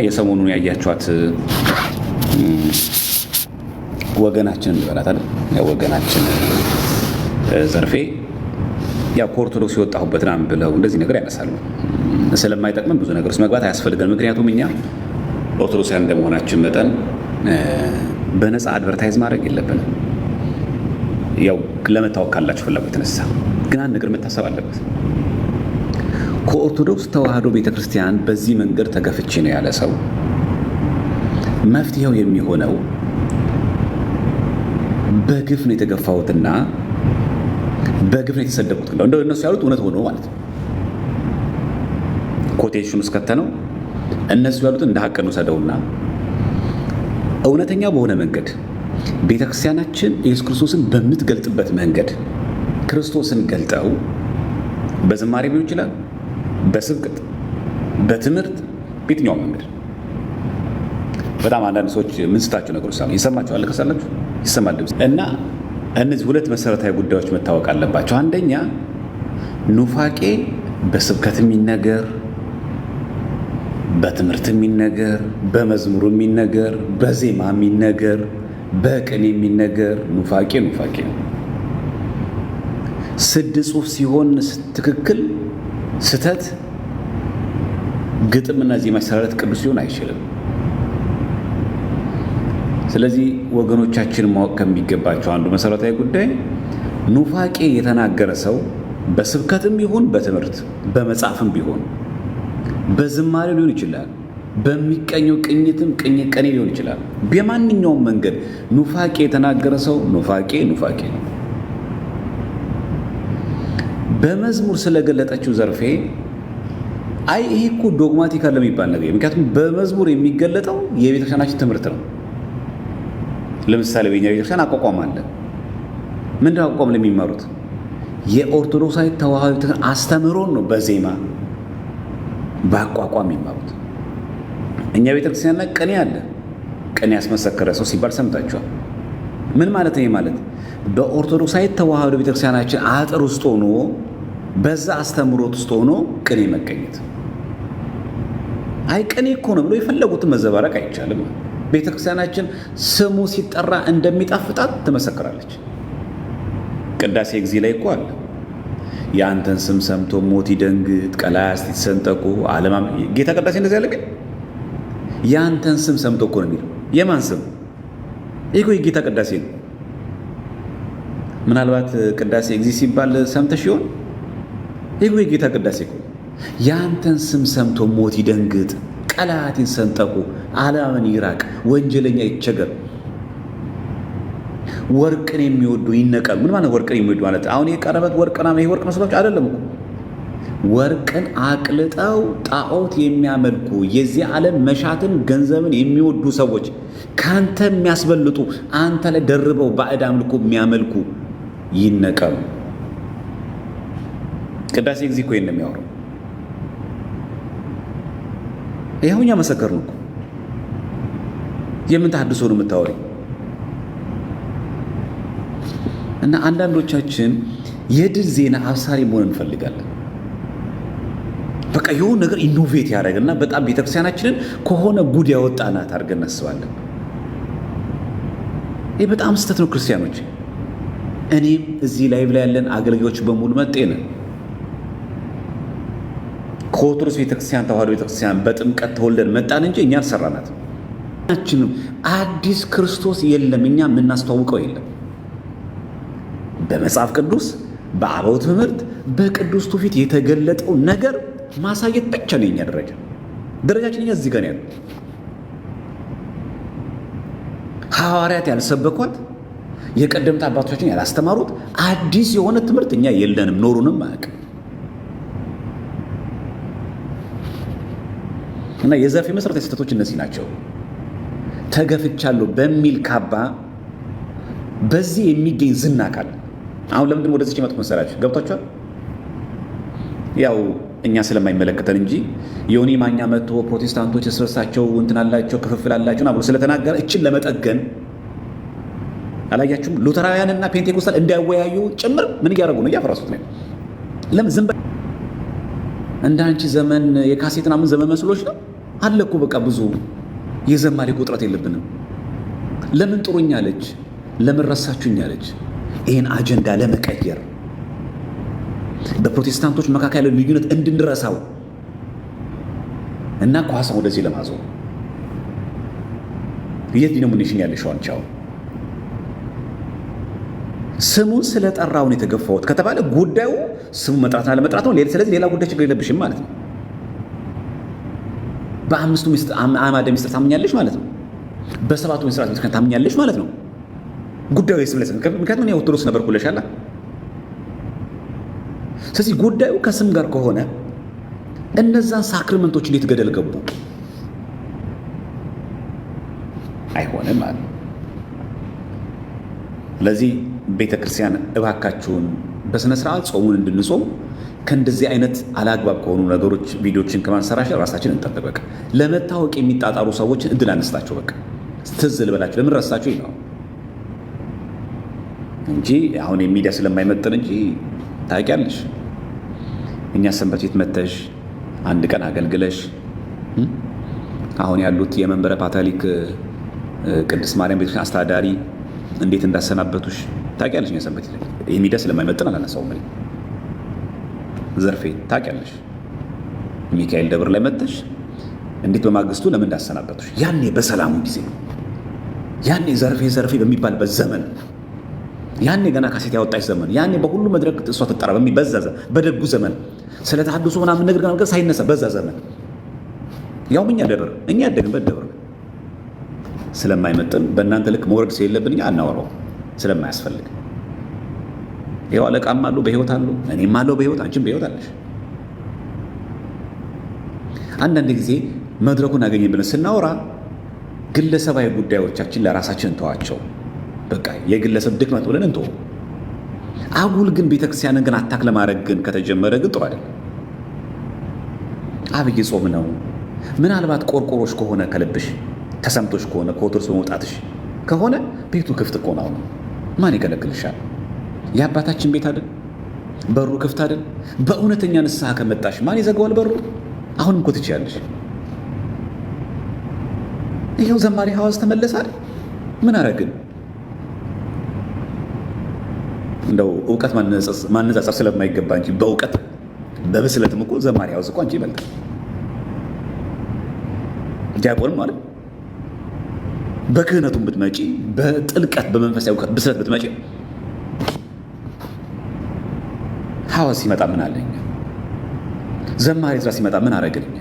የሰሞኑን ያያችኋት ወገናችን ይበላት አይደል? ያው ወገናችን ዘርፌ ያው ከኦርቶዶክስ የወጣሁበት ናም ብለው እንደዚህ ነገር ያነሳሉ። ስለማይጠቅመን ብዙ ነገር ውስጥ መግባት አያስፈልገን። ምክንያቱም እኛ ኦርቶዶክሳውያን እንደመሆናችን መጠን በነፃ አድቨርታይዝ ማድረግ የለብንም። ያው ለመታወቅ ካላችሁ ፍላጎት የተነሳ ግን አንድ ነገር መታሰብ አለበት። ከኦርቶዶክስ ተዋህዶ ቤተክርስቲያን በዚህ መንገድ ተገፍቼ ነው ያለ ሰው መፍትሄው የሚሆነው በግፍ ነው የተገፋሁትና በግፍ ነው የተሰደብኩት እንደው እነሱ ያሉት እውነት ሆኖ ማለት ነው። ኮቴሽን ውስጥ ከተነው እነሱ ያሉት እንደ ሀቅ ነው ሰደውና እውነተኛ በሆነ መንገድ ቤተክርስቲያናችን ኢየሱስ ክርስቶስን በምትገልጥበት መንገድ ክርስቶስን ገልጠው በዝማሬ ቢሆን ይችላል፣ በስብከት፣ በትምህርት፣ በየትኛውም መንገድ በጣም አንዳንድ ሰዎች ምንስታቸው ነገሮች ሳሉ ይሰማቸዋል። ለከሳላችሁ ይሰማል ድምፅ እና እነዚህ ሁለት መሰረታዊ ጉዳዮች መታወቅ አለባቸው። አንደኛ ኑፋቄ በስብከት የሚነገር፣ በትምህርት የሚነገር፣ በመዝሙር የሚነገር፣ በዜማ የሚነገር፣ በቅኔ የሚነገር ኑፋቄ ኑፋቄ ነው። ስድ ጽሑፍ ሲሆን ትክክል፣ ስተት፣ ግጥምና ዜማ ሲሰራለት ቅዱስ ሊሆን አይችልም። ስለዚህ ወገኖቻችን ማወቅ ከሚገባቸው አንዱ መሰረታዊ ጉዳይ ኑፋቄ የተናገረ ሰው በስብከትም ቢሆን በትምህርት በመጻፍም ቢሆን በዝማሬ ሊሆን ይችላል፣ በሚቀኘው ቅኝትም ቀኔ ሊሆን ይችላል። በማንኛውም መንገድ ኑፋቄ የተናገረ ሰው ኑፋቄ ኑፋቄ ነው። በመዝሙር ስለገለጠችው ዘርፌ አይ ይሄ እኮ ዶግማቲክ አለ የሚባል ነገር፣ ምክንያቱም በመዝሙር የሚገለጠው የቤተክርስቲያናችን ትምህርት ነው። ለምሳሌ በእኛ ቤተክርስቲያን አቋቋም አለ። ምንድነው አቋቋም ለሚማሩት? የኦርቶዶክሳዊ ተዋህዶ አስተምህሮን ነው በዜማ በአቋቋም የሚማሩት። እኛ ቤተክርስቲያን ላይ ቅኔ አለ። ቅኔ ያስመሰከረ ሰው ሲባል ሰምታችኋል። ምን ማለት ነው? ማለት በኦርቶዶክሳዊ ተዋህዶ ቤተክርስቲያናችን አጥር ውስጥ ሆኖ በዛ አስተምህሮት ውስጥ ሆኖ ቅኔ መቀኘት። አይ ቅኔ እኮ ነው ብሎ የፈለጉትን መዘባረቅ አይቻልም። ቤተክርስቲያናችን ስሙ ሲጠራ እንደሚጣፍጣት ትመሰክራለች። ቅዳሴ ጊዜ ላይ እኮ አለ የአንተን ስም ሰምቶ ሞት ይደንግጥ፣ ቀላያት ይሰንጠቁ፣ ዓለማም ጌታ ቅዳሴ እንደዚህ ያለ ግን የአንተን ስም ሰምቶ እኮ ነው የሚለው። የማን ስም? ይሄ የጌታ ቅዳሴ ነው። ምናልባት ቅዳሴ ጊዜ ሲባል ሰምተሽ ይሆን? ይሄ የጌታ ቅዳሴ እኮ የአንተን ስም ሰምቶ ሞት ይደንግጥ፣ ቀላያት ይሰንጠቁ፣ ዓለማን ይራቅ፣ ወንጀለኛ ይቸገር፣ ወርቅን የሚወዱ ይነቀሉ። ምን ማለት ወርቅን የሚወዱ ማለት? አሁን የቀረበት ወርቅና ይሄ ወርቅ መስሏችሁ አይደለም እኮ። ወርቅን አቅልጠው ጣዖት የሚያመልኩ የዚህ ዓለም መሻትን ገንዘብን የሚወዱ ሰዎች ካንተ የሚያስበልጡ አንተ ላይ ደርበው ባዕድ አምልኮ የሚያመልኩ ይነቀሉ። ቅዳሴ ጊዜ እኮ ይሄን ነው የሚያወራው። ይኸው እኛ መሰከርን እኮ። የምን ተሐድሶ ነው የምታወሪ? እና አንዳንዶቻችን የድል ዜና አብሳሪ መሆን እንፈልጋለን። በቃ የሆነ ነገር ኢኖቬት ያደረግና በጣም ቤተክርስቲያናችንን ከሆነ ጉድ ያወጣናት አድርገን እናስባለን። ይህ በጣም ስህተት ነው ክርስቲያኖች። እኔም እዚህ ላይቭ ላይ ያለን አገልጋዮች በሙሉ መጤነ ከኦርቶዶክስ ቤተክርስቲያን ተዋህዶ ቤተክርስቲያን በጥምቀት ተወልደን መጣን እንጂ እኛ አልሰራናት። አዲስ ክርስቶስ የለም፣ እኛ የምናስተዋውቀው የለም። በመጽሐፍ ቅዱስ በአበው ትምህርት በቅዱስ ትውፊት የተገለጠው ነገር ማሳየት ብቻ ነው የኛ ደረጃችን። እኛ እዚህ ጋር ያለው ሐዋርያት ያልሰበኳት የቀደምት አባቶቻችን ያላስተማሩት አዲስ የሆነ ትምህርት እኛ የለንም፣ ኖሩንም አያውቅም። እና የዘርፌ መሰረታዊ ስህተቶች እነዚህ ናቸው። ተገፍቻለሁ በሚል ካባ በዚህ የሚገኝ ዝና ካለ አሁን ለምንድን ወደዚህ መጥቶ መሰላችሁ? ገብቷችኋል? ያው እኛ ስለማይመለከተን እንጂ ዮኒ ማኛ መጥቶ ፕሮቴስታንቶች እስረሳቸው እንትን አላቸው ክፍፍል አላቸው አብሮ ስለተናገረ እችን ለመጠገን አላያችሁም? ሉተራውያንና ፔንቴኮስታል እንዲያወያዩ ጭምር ምን እያደረጉ ነው? እያፈረሱት ነው። ለምን ዝም እንደ አንቺ ዘመን የካሴት ምናምን ዘመን መስሎች ነው አለ እኮ በቃ ብዙ የዘማሪ ቁጥረት የለብንም። ለምን ጥሩኝ አለች? ለምን ረሳችሁኝ አለች? ይህን አጀንዳ ለመቀየር በፕሮቴስታንቶች መካከል ያለው ልዩነት እንድንረሳው እና ኳሳን ወደዚህ ለማዞር የት ዲኖሚኔሽን ያለሽው አንቺ አሁን ስሙን ስለጠራውን የተገፋሁት ከተባለ ጉዳዩ ስሙ መጥራትና ለመጥራት ነው። ስለዚህ ሌላ ጉዳይ ችግር የለብሽም ማለት ነው። በአምስቱ አዕማደ ምስጢር ታምኛለሽ ማለት ነው። በሰባቱ ምስጢራት ቤተክርስቲያን ታምኛለሽ ማለት ነው። ጉዳዩ የስም ለስም ምክንያቱም እኔ ኦርቶዶክስ ነበርኩ ብለሻል። ስለዚህ ጉዳዩ ከስም ጋር ከሆነ እነዛን ሳክሪመንቶች እንዴት ገደል ገቡ? አይሆንም ማለት ነው። ስለዚህ ቤተ ክርስቲያን እባካችሁን በስነ ስርዓት ጾሙን እንድንጾም ከእንደዚህ አይነት አላግባብ ከሆኑ ነገሮች ቪዲዮችን ከማንሰራሸት ራሳችን እንጠብቅ። በቃ ለመታወቅ የሚጣጣሩ ሰዎችን እድል አነስታቸው። በቃ ትዝ ልበላቸው። ለምን ረሳችሁ ይለው እንጂ አሁን የሚዲያ ስለማይመጥን እንጂ ታውቂያለሽ። እኛ ሰንበት ቤት መተሽ አንድ ቀን አገልግለሽ አሁን ያሉት የመንበረ ፓትርያርክ ቅድስት ማርያም ቤተክርስቲያን አስተዳዳሪ እንዴት እንዳሰናበቱሽ ታውቂያለሽ። እኛ ሰንበት ቤት የሚዲያ ስለማይመጥን አላነሳውም። ዘርፌ ታውቂያለሽ። ሚካኤል ደብር ላይ መተሽ እንዴት በማግስቱ ለምን እንዳሰናበቱሽ ያኔ በሰላሙ ጊዜ ያኔ ዘርፌ በሚባልበት ዘመን ያኔ ገና ካሴት ያወጣች ዘመን ያኔ በሁሉ መድረክ እሷ ትጠራ በሚበዛዘ በደጉ ዘመን ስለ ተሐድሶ ምናምን ነገር ሳይነሳ በዛ ዘመን ያው እኛ ያደግንበት ደብር ስለማይመጥን በእናንተ ልክ መውረድ ስለሌለብን እኛ አናወራው ስለማያስፈልግ ይኸው አለቃም አሉ በህይወት አሉ፣ እኔም አለው በህይወት፣ አንቺም በህይወት አለሽ። አንዳንድ ጊዜ መድረኩን አገኘን ብለን ስናወራ ግለሰባዊ ጉዳዮቻችን ለራሳችን እንተዋቸው። በቃ የግለሰብ ድክመት ብለን እንተው። አጉል ግን ቤተክርስቲያንን ግን አታክ ለማድረግ ግን ከተጀመረ ግን ጥሩ አይደለም። አብይ ጾም ነው። ምናልባት ቆርቆሮሽ ከሆነ ከልብሽ ተሰምቶሽ ከሆነ ከኦርቶዶክስ በመውጣትሽ ከሆነ ቤቱ ክፍት እኮ ነው። ማን ይከለክልሻል? የአባታችን ቤት አይደል? በሩ ክፍት አይደል? በእውነተኛ ንስሐ ከመጣሽ ማን ይዘጋዋል በሩ? አሁንም እኮ ትችያለሽ። ይሄው ዘማሪ ሐዋዝ ተመለሰ አይደል? ምን አረግን? እንደው እውቀት ማነጻጸር ስለማይገባ እንጂ በእውቀት በብስለትም እኮ ዘማሪ ሐዋዝ እኮ አንቺ ይበልጣል። ዲያቆንም ማለት በክህነቱም ብትመጪ በጥልቀት በመንፈሳዊ እውቀት ብስለት ብትመጪ ሐዋዝ ሲመጣ ምን አለኝ? ዘማሪ ዕዝራ ሲመጣ ምን አረግልኝ?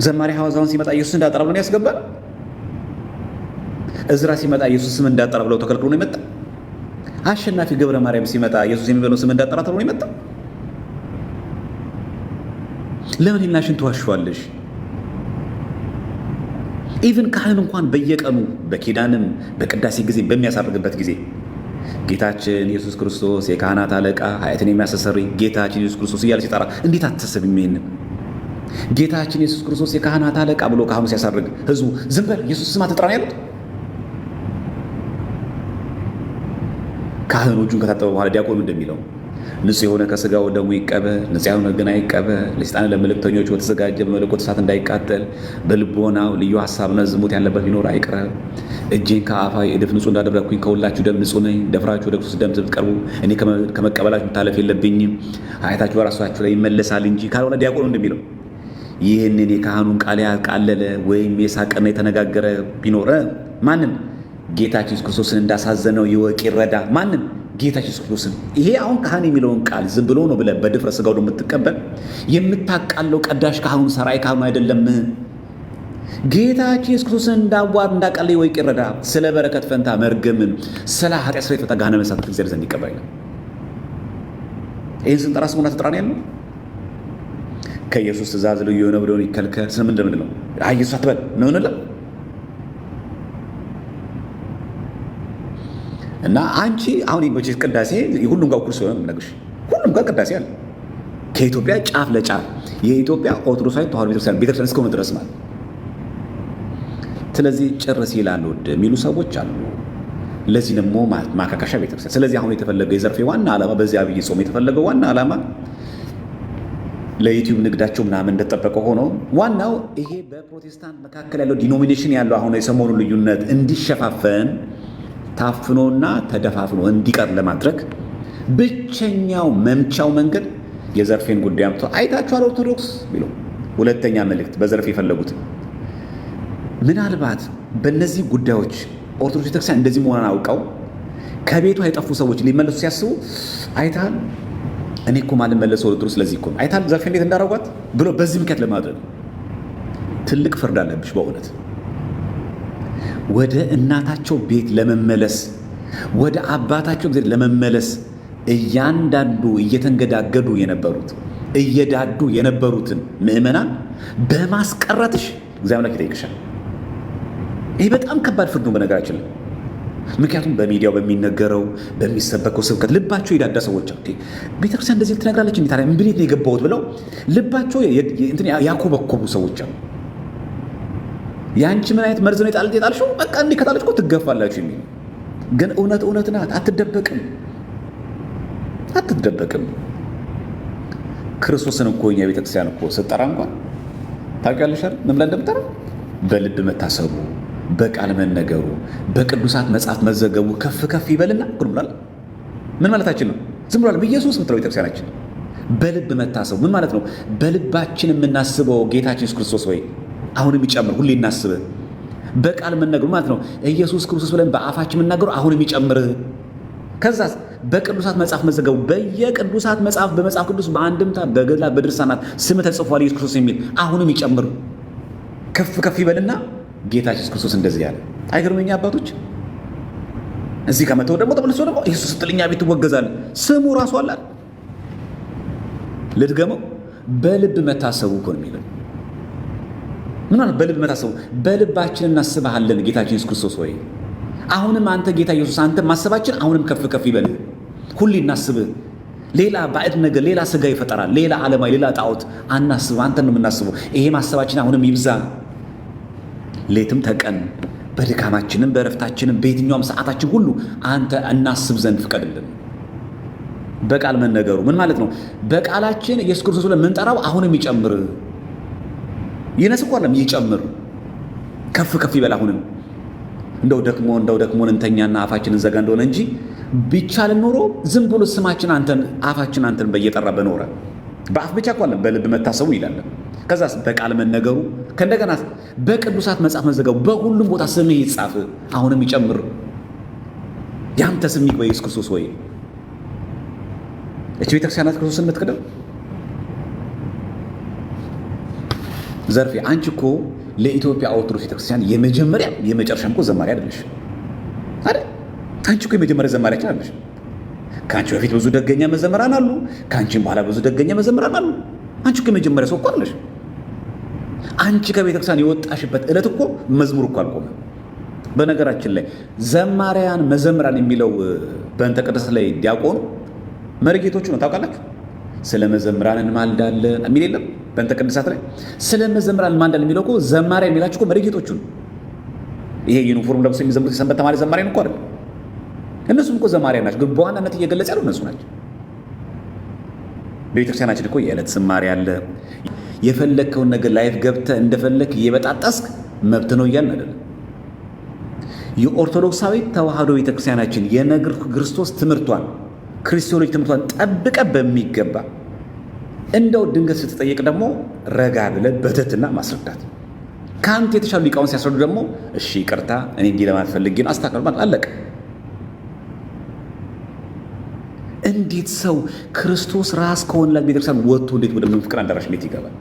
ዘማሪ ሐዋዝ አሁን ሲመጣ ኢየሱስ እንዳጠራ ብሎ ነው ያስገባል። ዕዝራ ሲመጣ ኢየሱስ ስም እንዳጠራ ብለው ተከልክሎ ነው የመጣ። አሸናፊ ገብረ ማርያም ሲመጣ ኢየሱስ የሚበለው ስም እንዳጠራ ተብሎ ነው የመጣ። ለምን ይናሽን ትዋሽዋለሽ? ኢቭን ካህን እንኳን በየቀኑ በኪዳንም በቅዳሴ ጊዜ በሚያሳርግበት ጊዜ ጌታችን ኢየሱስ ክርስቶስ የካህናት አለቃ ኃጢአትን የሚያስተሰርይ ጌታችን ኢየሱስ ክርስቶስ እያለ ሲጠራ እንዴት አትሰብም? ይሄንን ጌታችን ኢየሱስ ክርስቶስ የካህናት አለቃ ብሎ ካህኑ ሲያሳርግ ህዝቡ ዝም በል ኢየሱስ ስም አትጥራ ነው ያሉት። ካህኑ እጁን ከታጠበ በኋላ ዲያቆኑ እንደሚለው ንጹሕ የሆነ ከሥጋው ደሙ ይቀበል፣ ንጹሕ የሆነ ግን አይቀበል፣ ለሰይጣን ለመልእክተኞች በተዘጋጀ በመለኮት እሳት እንዳይቃጠል፣ በልቦናው ልዩ ሐሳብና ዝሙት ያለበት ቢኖር አይቅረብ። እጄን ከአፋዊ እድፍ ንጹሕ እንዳደረግኩኝ ከሁላችሁ ደም ንጹሕ ነኝ። ደፍራችሁ ወደ ክርስቶስ ደም ብትቀርቡ እኔ ከመቀበላችሁ መታለፍ የለብኝም። ኃጢአታችሁ በራሳችሁ ላይ ይመለሳል እንጂ ካልሆነ ዲያቆኑ እንደሚለው ይህንን የካህኑን ቃል ያቃለለ ወይም የሳቀና የተነጋገረ ቢኖር ማንን? ጌታችን ኢየሱስ ክርስቶስን እንዳሳዘነው ይወቅ ይረዳ። ማንን? ጌታችን ኢየሱስ ክርስቶስን። ይሄ አሁን ካህን የሚለውን ቃል ዝም ብሎ ነው ብለህ በድፍረት ሥጋው ደግሞ የምትቀበል የምታቃለው ቀዳሽ ካህኑን ሰራይ ካህኑ አይደለም። ጌታችን ኢየሱስ ክርስቶስን እንዳቃለ ይወቅ ይረዳ። ስለ በረከት ፈንታ መርገምን፣ ስለ ኃጢአት ስርየት ፈንታ ገሃነመ እሳት እግዚአብሔር ዘንድ ይቀበል። ይህን ስንጠራ ስሙን አትጥራ ነው ያለው። ከኢየሱስ ትእዛዝ ልዩ የሆነ ብሎን ይከልከል። ስለምን እንደምን ነው ኢየሱስ አትበል ነው እንላለን። እና አንቺ አሁን የመቼስ ቅዳሴ ሁሉም ጋር እኩል ስለሆነ የምነግርሽ ሁሉም ጋር ቅዳሴ አለ። ከኢትዮጵያ ጫፍ ለጫፍ የኢትዮጵያ ኦርቶዶክሳዊ ተዋሕዶ ቤተክርስቲያን እስከሆነ ድረስ ማለት። ስለዚህ ጭርስ ይላል ወደ የሚሉ ሰዎች አሉ። ለዚህ ደግሞ ማካካሻ ቤተክርስቲያን። ስለዚህ አሁን የተፈለገው የዘርፌ ዋና ዓላማ በዚህ አብይ ጾም የተፈለገው ዋና ዓላማ ለዩቲዩብ ንግዳቸው ምናምን እንደተጠበቀ ሆኖ ዋናው ይሄ በፕሮቴስታንት መካከል ያለው ዲኖሚኔሽን ያለው አሁን የሰሞኑ ልዩነት እንዲሸፋፈን ታፍኖና ተደፋፍኖ እንዲቀር ለማድረግ ብቸኛው መምቻው መንገድ የዘርፌን ጉዳይ አምጥቶ አይታችኋል ኦርቶዶክስ ቢሎ ሁለተኛ መልእክት በዘርፌ የፈለጉት ምናልባት በእነዚህ ጉዳዮች ኦርቶዶክስ ቤተክርስቲያን እንደዚህ መሆኗን አውቀው ከቤቷ የጠፉ ሰዎች ሊመለሱ ሲያስቡ አይታል እኔ እኮ ማልመለሰው ወደ ስለዚህ እኮ አይታል ዘርፌ እንዴት እንዳረጓት ብሎ በዚህ ምክንያት ለማድረግ ትልቅ ፍርድ አለብሽ። በእውነት ወደ እናታቸው ቤት ለመመለስ ወደ አባታቸው ቤት ለመመለስ እያንዳንዱ እየተንገዳገዱ የነበሩት እየዳዱ የነበሩትን ምዕመናን በማስቀረትሽ እግዚአብሔር ይጠይቅሻል። ይህ በጣም ከባድ ፍርድ ነው በነገራችን ላይ። ምክንያቱም በሚዲያው በሚነገረው በሚሰበከው ስብከት ልባቸው የዳዳ ሰዎች አሉ። ቤተክርስቲያን እንደዚህ ትነግራለች እንዴ ታዲያ እንዴት ነው የገባሁት ብለው ልባቸው ያኮበኮቡ ሰዎች አሉ። ያንቺ ምን አይነት መርዝ ነው የጣልሽው? በቃ እንዲህ ከጣለች እኮ ትገፋላችሁ የሚል ግን እውነት ናት። አትደበቅም። ክርስቶስን እኮ እኛ ቤተክርስቲያን እኮ ስጠራ እንኳን ታውቂያለሽ አይደል? ምን ብላ እንደምጠራ በልብ መታሰቡ በቃል መነገሩ በቅዱሳት መጽሐፍ መዘገቡ ከፍ ከፍ ይበልና ብሏል። ምን ማለታችን ነው? ዝም ብሏል ኢየሱስ ምትለው ቤተክርስቲያናችን በልብ መታሰቡ ምን ማለት ነው? በልባችን የምናስበው ጌታችን ኢየሱስ ክርስቶስ ወይ አሁንም ይጨምር ሁሌ እናስብ። በቃል መነገሩ ማለት ነው ኢየሱስ ክርስቶስ ብለን በአፋችን የምናገሩ አሁንም ይጨምር። ከዛስ በቅዱሳት መጽሐፍ መዘገቡ በየቅዱሳት መጽሐፍ በመጽሐፍ ቅዱስ በአንድምታ በገድላት በድርሳናት ስም ተጽፏል ኢየሱስ ክርስቶስ የሚል አሁንም ይጨምር ከፍ ከፍ ይበልና ጌታችን ኢየሱስ ክርስቶስ እንደዚህ ያለ አይገርምኛ አባቶች። እዚህ ከመተው ደግሞ ተመልሶ ደግሞ ኢየሱስ ስትልኛ ቤት ትወገዛል። ስሙ ራሱ አለ ልድገመው በልብ መታሰቡ እኮ ነው የሚለው። ምን ማለት በልብ መታሰቡ? በልባችን እናስብሃለን ጌታችን ኢየሱስ ክርስቶስ ወይ አሁንም አንተ ጌታ ኢየሱስ አንተ ማሰባችን አሁንም ከፍ ከፍ ይበል። ሁሌ እናስብህ። ሌላ ባዕድ ነገር ሌላ ስጋ ይፈጠራል ሌላ ዓለማዊ ሌላ ጣዖት አናስብ። አንተን ነው የምናስበው። ይሄ ማሰባችን አሁንም ይብዛ። ሌትም ተቀን በድካማችንም በእረፍታችንም በየትኛውም ሰዓታችን ሁሉ አንተ እናስብ ዘንድ ፍቀድልን። በቃል መነገሩ ምን ማለት ነው? በቃላችን ኢየሱስ ክርስቶስ ብለን የምንጠራው አሁንም ይጨምር። ይነስ እኮ አይደለም ይጨምር፣ ከፍ ከፍ ይበል። አሁንም እንደው ደክሞን እንተኛና አፋችንን ዘጋ እንደሆነ እንጂ ቢቻልን ኖሮ ዝም ብሎ ስማችን አንተን አፋችን አንተን በየጠራ በኖረ በአፍ ብቻ እኮ አይደለም በልብ መታሰቡ ይላል። ከዛስ በቃል መነገሩ ከእንደገና በቅዱሳት መጽሐፍ መዘገቡ በሁሉም ቦታ ስምህ ይጻፍ አሁንም ይጨምር። ያንተ ስም ይግባ ኢየሱስ ክርስቶስ ወይ እቺ ቤተክርስቲያናት ክርስቶስን የምትክደው ዘርፌ አንቺ እኮ ለኢትዮጵያ ኦርቶዶክስ ቤተክርስቲያን የመጀመሪያ የመጨረሻም እኮ ዘማሪ አይደለሽ አይደል? አንቺ እኮ የመጀመሪያ ዘማሪያችን አይደለሽ። ከአንቺ በፊት ብዙ ደገኛ መዘምራን አሉ፣ ከአንቺም በኋላ ብዙ ደገኛ መዘምራን አሉ። አንቺ እኮ የመጀመሪያ ሰው እኮ አይደለሽ። አንቺ ከቤተክርስቲያን የወጣሽበት ዕለት እኮ መዝሙር እኮ አልቆመ። በነገራችን ላይ ዘማሪያን መዘምራን የሚለው በእንተ ቅድስት ላይ ዲያቆኑ መርጌቶቹ ነው ታውቃላችሁ። ስለ መዘምራን እንማልዳለን የሚል የለም በእንተ ቅድሳት ላይ ስለ መዘምራን እንማልዳለን የሚለው እኮ ዘማሪያን የሚላችሁ እኮ መርጌቶቹ ነው። ይሄ ዩኒፎርም ለብሶ የሚዘምሩት የሰንበት ተማሪ ዘማሪያን እኮ አይደለም። እነሱም እኮ ዘማሪያን ናቸው፣ ግን በዋናነት እየገለጸ ያሉ እነሱ ናቸው። በቤተክርስቲያናችን እኮ የዕለት ዝማሬ አለ። የፈለግከውን ነገር ላይፍ ገብተህ እንደፈለግ እየበጣጠስክ መብት ነው እያልን አይደለም። የኦርቶዶክሳዊ ተዋህዶ ቤተክርስቲያናችን የነገር ክርስቶስ ትምህርቷን ክርስቶሎጂ ትምህርቷን ጠብቀ በሚገባ እንደው ድንገት ስትጠየቅ ደግሞ ረጋ ብለህ በትህትና ማስረዳት። ከአንተ የተሻሉ ሊቃውን ሲያስረዱ ደግሞ እሺ ይቅርታ እኔ እንዲህ ለማለት ፈልጌ ነው አስተካክል ማለት አለቀ። እንዴት ሰው ክርስቶስ ራስ ከሆነላት ቤተክርስቲያን ወጥቶ እንዴት ወደ ፍቅር አዳራሽ እንዴት ይገባል?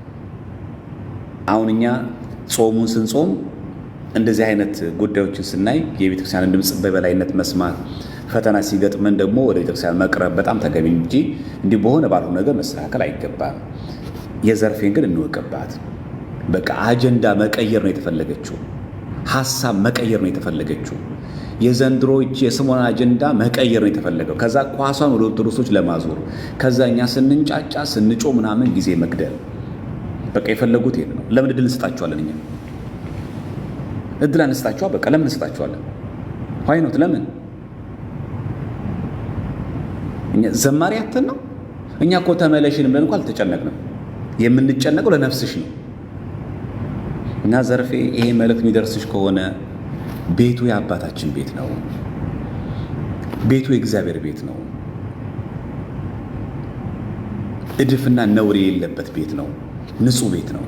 አሁን እኛ ጾሙን ስንጾም እንደዚህ አይነት ጉዳዮችን ስናይ የቤተክርስቲያንን ድምፅ በበላይነት መስማት፣ ፈተና ሲገጥመን ደግሞ ወደ ቤተክርስቲያን መቅረብ በጣም ተገቢ እንጂ እንዲህ በሆነ ባልሆነ ነገር መስተካከል አይገባም። የዘርፌን ግን እንወቅባት። በቃ አጀንዳ መቀየር ነው የተፈለገችው፣ ሀሳብ መቀየር ነው የተፈለገችው። የዘንድሮ የስሞና አጀንዳ መቀየር ነው የተፈለገው። ከዛ ኳሷን ወደ ኦርቶዶክሶች ለማዞር ከዛ እኛ ስንንጫጫ ስንጮ ምናምን ጊዜ መግደል። በቃ የፈለጉት ይሄ ነው። ለምን እድል እንስጣቸዋለን? እኛ እድል አንስጣቸዋ። በቃ ለምን እንስጣቸዋለን? ሆይኖት ለምን እኛ ዘማሪ አተን ነው? እኛ እኮ ተመለሽን ብለን እንኳን አልተጨነቅንም። የምንጨነቀው ለነፍስሽ ነው። እና ዘርፌ ይሄ መልእክት የሚደርስሽ ከሆነ ቤቱ የአባታችን ቤት ነው። ቤቱ የእግዚአብሔር ቤት ነው። እድፍና ነውር የሌለበት ቤት ነው። ንጹህ ቤት ነው።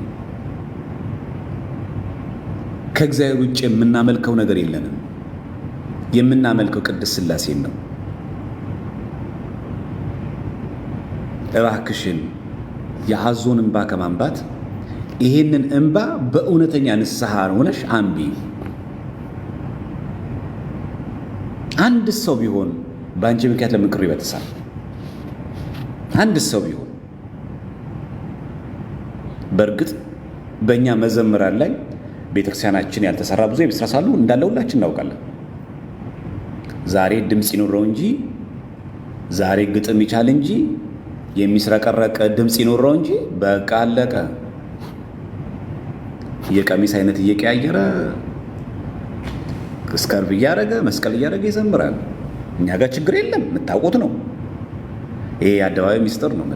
ከእግዚአብሔር ውጭ የምናመልከው ነገር የለንም። የምናመልከው ቅድስት ሥላሴን ነው። እባክሽን የአዞን እንባ ከማንባት ይሄንን እንባ በእውነተኛ ንስሐ ሆነሽ አንቢ። አንድ ሰው ቢሆን በአንቺ ምክንያት ለምን ቅር ይበጥሳል? አንድ ሰው ቢሆን በእርግጥ በእኛ መዘምራን ላይ ቤተክርስቲያናችን ያልተሰራ ብዙ የቤት ስራ ሳሉ እንዳለ ሁላችን እናውቃለን። ዛሬ ድምፅ ይኖረው እንጂ ዛሬ ግጥም ይቻል እንጂ የሚስረቀረቅ ድምፅ ይኖረው እንጂ በቃ አለቀ። የቀሚስ አይነት እየቀያየረ ስካርፍ እያደረገ መስቀል እያደረገ ይዘምራል። እኛ ጋር ችግር የለም፣ የምታውቁት ነው። ይሄ የአደባባይ ሚስጥር ነው።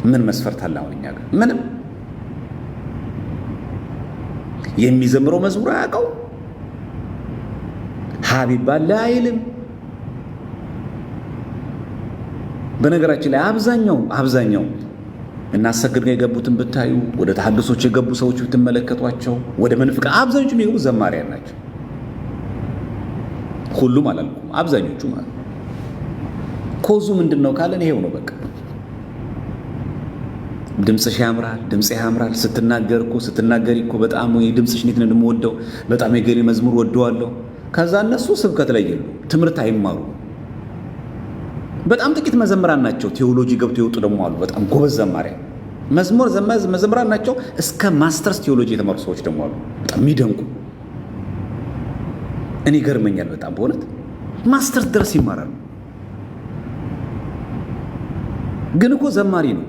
ምን መስፈርት አለ አሁን እኛ ጋር? ምንም። የሚዘምረው መዝሙር አያውቀው ሀቢባል አይልም። በነገራችን ላይ አብዛኛው እናሰግድ ጋር የገቡትን ብታዩ፣ ወደ ተሐድሶች የገቡ ሰዎች ብትመለከቷቸው፣ ወደ መንፍቃ አብዛኞቹ የሚገቡ ዘማሪያን ናቸው። ሁሉም አላልኩም፣ አብዛኞቹ ማለት። ኮዙ ምንድን ነው ካለን ይሄው ነው በቃ። ድምፅሽ ያምራል፣ ድምፅ ያምራል። ስትናገሪ እኮ በጣም ድምፅሽ እንዴት ነው የምወደው፣ በጣም የገሌ መዝሙር ወደዋለሁ። ከዛ እነሱ ስብከት ላይ የሉ፣ ትምህርት አይማሩ። በጣም ጥቂት መዘምራን ናቸው ቴዎሎጂ ገብተው የወጡ ደግሞ አሉ። በጣም ጎበዝ ዘማሪያን መዘምራን ናቸው። እስከ ማስተርስ ቴዎሎጂ የተማሩ ሰዎች ደግሞ አሉ፣ በጣም የሚደንቁ። እኔ ገርመኛል በጣም በእውነት ማስተርስ ድረስ ይማራሉ። ግን እኮ ዘማሪ ነው።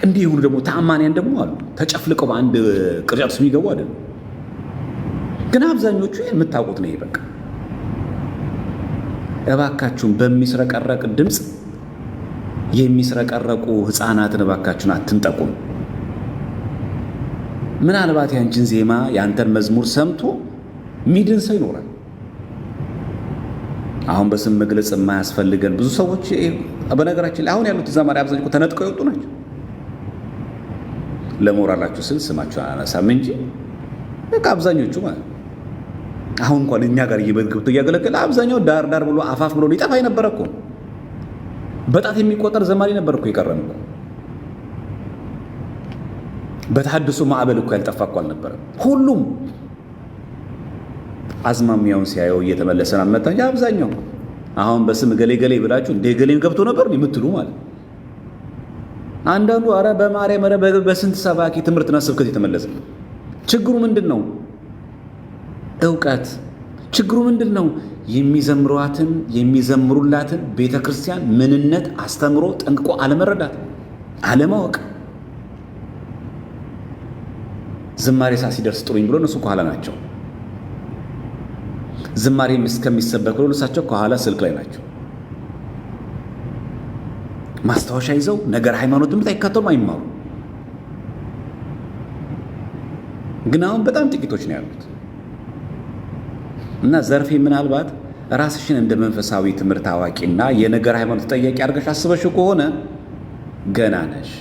እንዲህ ይሁኑ ደግሞ ተአማንያን ደግሞ አሉ፣ ተጨፍልቀው በአንድ ቅርጫት ውስጥ የሚገቡ አይደለም። ግን አብዛኞቹ የምታውቁት ነው። ይሄ በቃ እባካችሁን በሚስረቀረቅ ድምፅ የሚስረቀረቁ ሕፃናትን እባካችሁን አትንጠቁም። ምናልባት ያንቺን ዜማ ያንተን መዝሙር ሰምቶ ሚድን ሰው ይኖራል። አሁን በስም መግለጽ የማያስፈልገን ብዙ ሰዎች በነገራችን ላይ አሁን ያሉት ዘማሪ አብዛኛው ተነጥቀው የወጡ ናቸው። ለሞራላችሁ ስል ስማችሁ አናነሳም እንጂ በቃ አብዛኞቹ ማለት አሁን እንኳን እኛ ጋር እየበግብቶ እያገለገለ አብዛኛው ዳር ብሎ አፋፍ ብሎ ሊጠፋ የነበረ እኮ በጣት የሚቆጠር ዘማሪ ነበር እኮ የቀረን እኮ። በተሐድሶ ማዕበል እኮ ያልጠፋ እኮ አልነበረም። ሁሉም አዝማሚያውን ሲያየው እየተመለሰን አመጣ እንጂ አብዛኛው አሁን በስም ገሌ ብላችሁ እንደ ገሌን ገብቶ ነበር የምትሉ ማለት። አንዳንዱ አረ በማርያም አረ በስንት ሰባኪ ትምህርትና ስብከት የተመለሰ። ችግሩ ምንድን ነው? እውቀት። ችግሩ ምንድን ነው? የሚዘምሩላትን ቤተ ክርስቲያን ምንነት አስተምሮ ጠንቅቆ አለመረዳት፣ አለማወቅ። ዝማሬ ሰዓት ሲደርስ ጥሩኝ ብሎ እነሱ ከኋላ ናቸው። ዝማሬ እስከሚሰበክ ብሎ እሳቸው ከኋላ ስልክ ላይ ናቸው። ማስታወሻ ይዘው ነገር ሃይማኖት ትምህርት አይካተሉም፣ አይማሩ። ግን አሁን በጣም ጥቂቶች ነው ያሉት። እና ዘርፌ ምናልባት ራስሽን እንደ መንፈሳዊ ትምህርት አዋቂና የነገር ሃይማኖት ተጠያቂ አድርገሽ አስበሽው ከሆነ ገና ነሽ።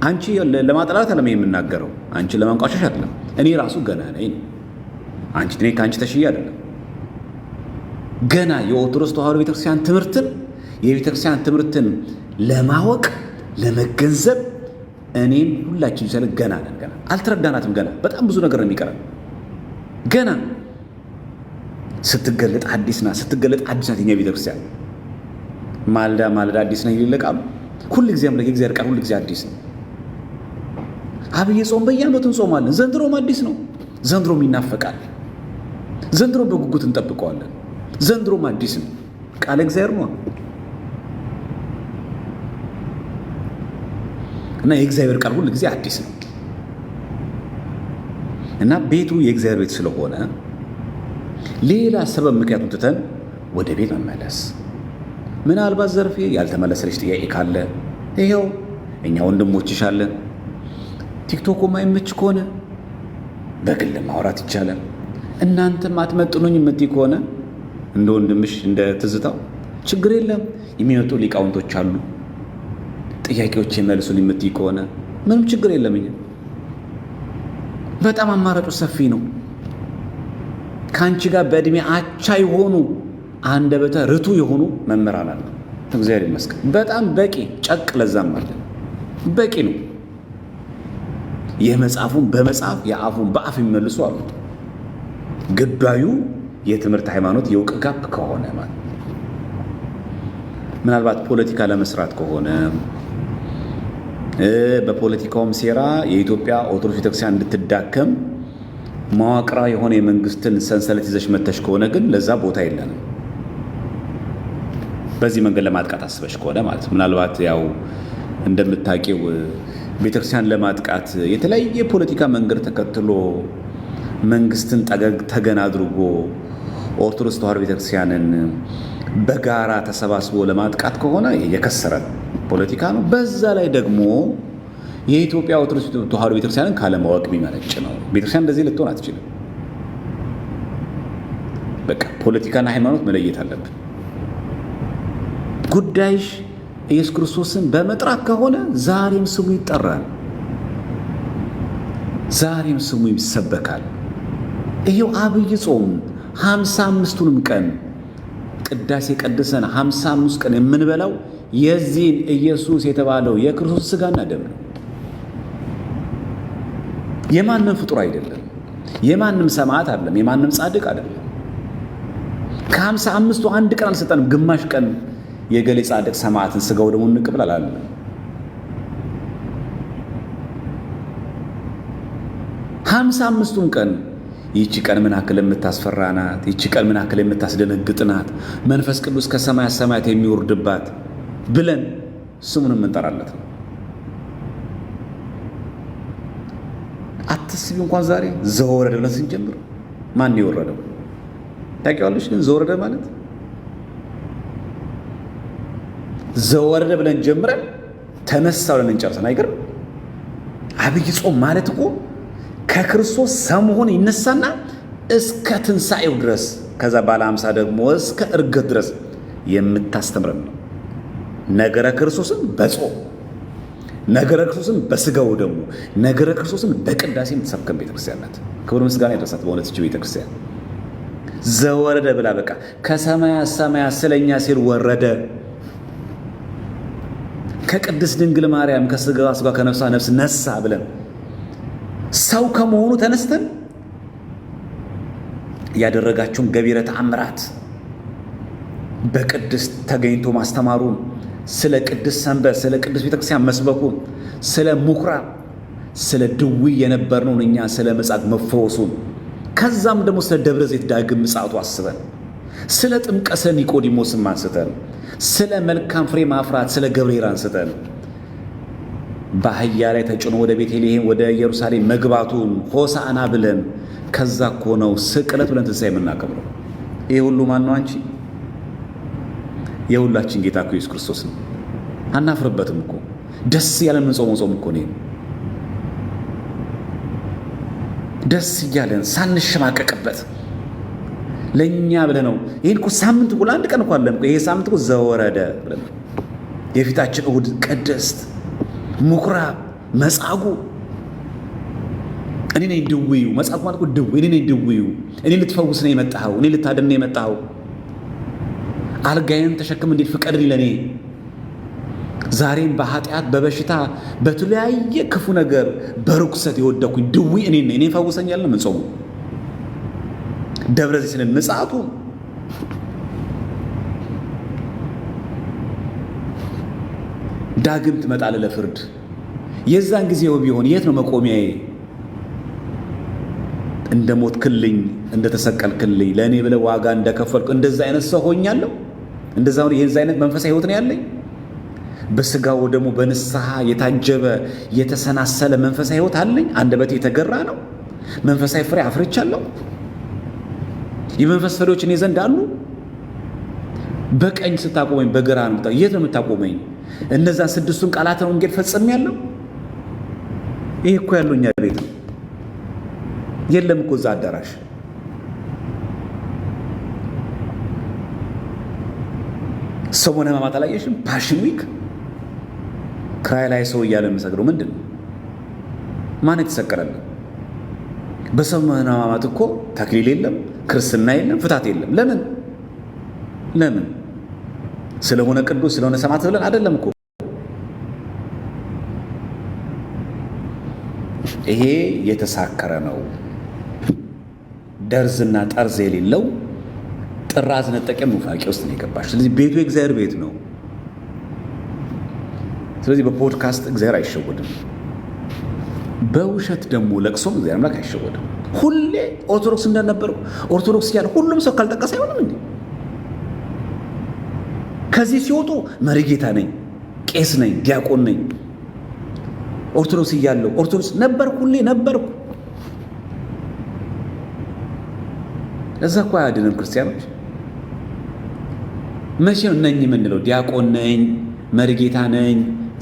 አንቺ ለማጠላት አለም የምናገረው፣ አንቺ ለማንቋሸሽ አይደለም። እኔ ራሱ ገና ነኝ። እኔ ከአንቺ ተሽዬ አይደለም። ገና የኦርቶዶክስ ተዋሕዶ ቤተክርስቲያን ትምህርትን ለማወቅ ለመገንዘብ እኔም ሁላችን ይችላል። ገና ነን። ገና አልተረዳናትም። ገና በጣም ብዙ ነገር ነው የሚቀረን። ገና ስትገለጥ አዲስ ናት የኛ ቤተክርስቲያን። ማልዳ አዲስ ነው ይልቃሉ። ሁልጊዜ አምላክ የእግዚአብሔር ቃል ሁልጊዜ አዲስ ነው። አብይ ጾም በየዓመቱ እንጾማለን። ዘንድሮም አዲስ ነው። ዘንድሮም ይናፈቃል። ዘንድሮም በጉጉት እንጠብቀዋለን። ዘንድሮም አዲስ ነው። ቃለ እግዚአብሔር ነው እና የእግዚአብሔር ቃል ሁልጊዜ አዲስ ነው እና ቤቱ የእግዚአብሔር ቤት ስለሆነ ሌላ ሰበብ ምክንያቱን ትተን ወደ ቤት መመለስ ምናልባት ዘርፌ ያልተመለሰልሽ ጥያቄ ካለ ይሄው እኛ ወንድሞችሽ አለን። ቲክቶክ የማይመች ከሆነ በግል ማውራት ይቻላል። እናንተም አትመጥኑኝ የምትይ ከሆነ እንደ ወንድምሽ እንደ ትዝታው ችግር የለም። የሚመጡ ሊቃውንቶች አሉ። ጥያቄዎች የመልሱልኝ የምትይ ከሆነ ምንም ችግር የለም። በጣም አማራጩ ሰፊ ነው። ከአንቺ ጋር በእድሜ አቻ የሆኑ አንደበተ ርቱዕ የሆኑ መምህራን አሉ። እግዚአብሔር ይመስገን። በጣም በቂ ጨቅ ለዛም አለ። በቂ ነው። የመጽሐፉን በመጽሐፍ የአፉን በአፍ የሚመልሱ አሉ። ጉዳዩ የትምህርት ሃይማኖት የእውቅ ጋፕ ከሆነ ማለት ምናልባት ፖለቲካ ለመስራት ከሆነ በፖለቲካውም ሴራ የኢትዮጵያ ኦርቶዶክስ ቤተክርስቲያን እንድትዳከም መዋቅራዊ የሆነ የመንግስትን ሰንሰለት ይዘሽ መተሽ ከሆነ ግን ለዛ ቦታ የለንም። በዚህ መንገድ ለማጥቃት አስበሽ ከሆነ ማለት ምናልባት ያው እንደምታውቂው ቤተክርስቲያን ለማጥቃት የተለያየ ፖለቲካ መንገድ ተከትሎ መንግስትን ተገን አድርጎ ኦርቶዶክስ ተዋሕዶ ቤተክርስቲያንን በጋራ ተሰባስቦ ለማጥቃት ከሆነ የከሰረ ፖለቲካ ነው። በዛ ላይ ደግሞ የኢትዮጵያ ኦርቶዶክስ ተዋሕዶ ቤተክርስቲያንን ካለማወቅ የሚመነጭ ነው። ቤተክርስቲያን እንደዚህ ልትሆን አትችልም። በቃ ፖለቲካና ሃይማኖት መለየት አለብን። ጉዳይሽ ኢየሱስ ክርስቶስን በመጥራት ከሆነ ዛሬም ስሙ ይጠራል፣ ዛሬም ስሙ ይሰበካል። ይሄው አብይ ጾም 55ቱንም ቀን ቅዳሴ ቀድሰን 55 ቀን የምንበላው የዚህን ኢየሱስ የተባለው የክርስቶስ ሥጋና ደም ነው። የማንም ፍጡር አይደለም፣ የማንም ሰማዕት አይደለም፣ የማንም ጻድቅ አይደለም። ከ55ቱ አንድ ቀን አልሰጠንም። ግማሽ ቀን የገሌ ጻድቅ ሰማዕትን ሥጋው ደግሞ እንቅበል አላለም። 55ቱን ቀን ይቺ ቀን ምን ያክል የምታስፈራ ናት! ይቺ ቀን ምን ያክል የምታስደነግጥ ናት! መንፈስ ቅዱስ ከሰማያት ሰማያት የሚወርድባት ብለን ስሙን እንጠራለት ነው። አትስቢ እንኳን ዛሬ ዘወረደ ብለን ስንጀምር ማን የወረደው ታውቂዋለሽ? ግን ዘወረደ ማለት ዘወረደ ብለን ጀምረን ተነሳ ብለን እንጨርሰን አይገርም? አብይ ጾም ማለት እኮ ከክርስቶስ ሰው መሆን ይነሳና እስከ ትንሣኤው ድረስ ከዛ ባለ 50 ደግሞ እስከ እርገት ድረስ የምታስተምረን ነው። ነገረ ክርስቶስን በጾም ነገረ ክርስቶስን በስጋው ደግሞ ነገረ ክርስቶስን በቅዳሴ የምትሰብከን ቤተክርስቲያን ናት። ክብር ምስጋና ይድረሳት። በእውነት እቺ ቤተክርስቲያን ዘወረደ ብላ በቃ ከሰማያት ሰማያት ስለኛ ሲል ወረደ። ከቅድስት ድንግል ማርያም ከስጋዋ ስጋ ከነፍሷ ነፍስ ነሳ ብለን ሰው ከመሆኑ ተነስተን ያደረጋቸውን ገቢረ ተአምራት በቅድስት ተገኝቶ ማስተማሩን፣ ስለ ቅድስት ሰንበት፣ ስለ ቅድስት ቤተክርስቲያን መስበኩን፣ ስለ ምኩራብ፣ ስለ ድውይ የነበርነውን እኛ ስለ መጻግ መፈወሱን፣ ከዛም ደግሞ ስለ ደብረ ዘይት ዳግም ምጽአቱ አስበን፣ ስለ ጥምቀተ ኒቆዲሞስም አንስተን፣ ስለ መልካም ፍሬ ማፍራት ስለ ገብርኤል አንስተን፣ በአህያ ላይ ተጭኖ ወደ ቤተልሔም ወደ ኢየሩሳሌም መግባቱን ሆሳዕና ብለን ከዛ እኮ ነው ስቅለት ብለን ትንሣኤ የምናከብረው። ይሄ ሁሉ ማን ነው? አንቺ የሁላችን ጌታ እኮ ኢየሱስ ክርስቶስ ነው። አናፍርበትም እኮ ደስ እያለን የምንጾመው ጾም እኮ ነው። ደስ እያለን ሳንሸማቀቅበት ለእኛ ብለህ ነው። ይህን እኮ ሳምንት እኮ ለአንድ ቀን እኮ አለን። ይሄ ሳምንት እኮ ዘወረደ ብለን የፊታችን እሑድ ቅድስት ምኩራብ መጻጉዕ እኔ ነኝ ድውዩ። መጻጉዕ ማለት እኮ ድውይ እኔ ነኝ ድውዩ። እኔ ልትፈውስ ነው የመጣኸው፣ እኔ ልታድን ነው የመጣኸው። አልጋዬን ተሸክም እንዴት ፍቀድልኝ ለእኔ። ዛሬም በኃጢአት በበሽታ በተለያየ ክፉ ነገር በርኩሰት የወደኩኝ ድውይ እኔ ነኝ። እኔ ፈውሰኝ ያለ ምን ጾሙ ደብረ ዘይት ስለ ምጽአቱ ዳግም ትመጣለህ ለፍርድ። የዛን ጊዜው ቢሆን የት ነው መቆሚያዬ? እንደ ሞትክልኝ እንደ ተሰቀልክልኝ ለእኔ ብለህ ዋጋ እንደከፈልኩ እንደዛ አይነት ሰው ሆኛለሁ። እንደዛ የዛ አይነት መንፈሳዊ ሕይወት ነው ያለኝ። በስጋው ደግሞ በንስሐ የታጀበ የተሰናሰለ መንፈሳዊ ሕይወት አለኝ። አንደበቴ የተገራ ነው። መንፈሳዊ ፍሬ አፍርቻለሁ። የመንፈስ ፍሬዎች እኔ ዘንድ አሉ። በቀኝ ስታቆመኝ በግራ ነው። የት ነው የምታቆመኝ? እነዛን 6ቱን ቃላተ ወንጌል ፈጽሜያለሁ። ይሄ እኮ ያለው እኛ ቤት ነው። የለም እኮ እዛ አዳራሽ። ሰሞነ ሕማማት አላየሽም? ፓሽን ዊክ ክራይ ላይ ሰው እያለ የሚሰግደው ምንድን ነው? ማን የተሰቀለልን? በሰሞነ ሕማማት እኮ ተክሊል የለም፣ ክርስትና የለም፣ ፍታት የለም። ለምን? ስለሆነ ቅዱስ ስለሆነ ሰማዕት ብለን አይደለም እኮ። ይሄ የተሳከረ ነው። ደርዝና ጠርዝ የሌለው ጥራዝ ነጠቀም ኑፋቄ ውስጥ ነው የገባሽ። ስለዚህ ቤቱ የእግዚአብሔር ቤት ነው። ስለዚህ በፖድካስት እግዚአብሔር አይሸወድም። በውሸት ደግሞ ለቅሶም እግዚአብሔር አምላክ አይሸወድም። ሁሌ ኦርቶዶክስ እንደነበረው ኦርቶዶክስ እያለ ሁሉም ሰው ካልጠቀሰ አይሆንም እንዴ? ከዚህ ሲወጡ መሪጌታ ነኝ፣ ቄስ ነኝ፣ ዲያቆን ነኝ፣ ኦርቶዶክስ እያለሁ ኦርቶዶክስ ነበርኩ፣ ሁሌ ነበርኩ። እዛ እኮ አያድንም ክርስቲያኖች። መቼ ነው ነኝ የምንለው? ዲያቆን ነኝ፣ መሪጌታ ነኝ፣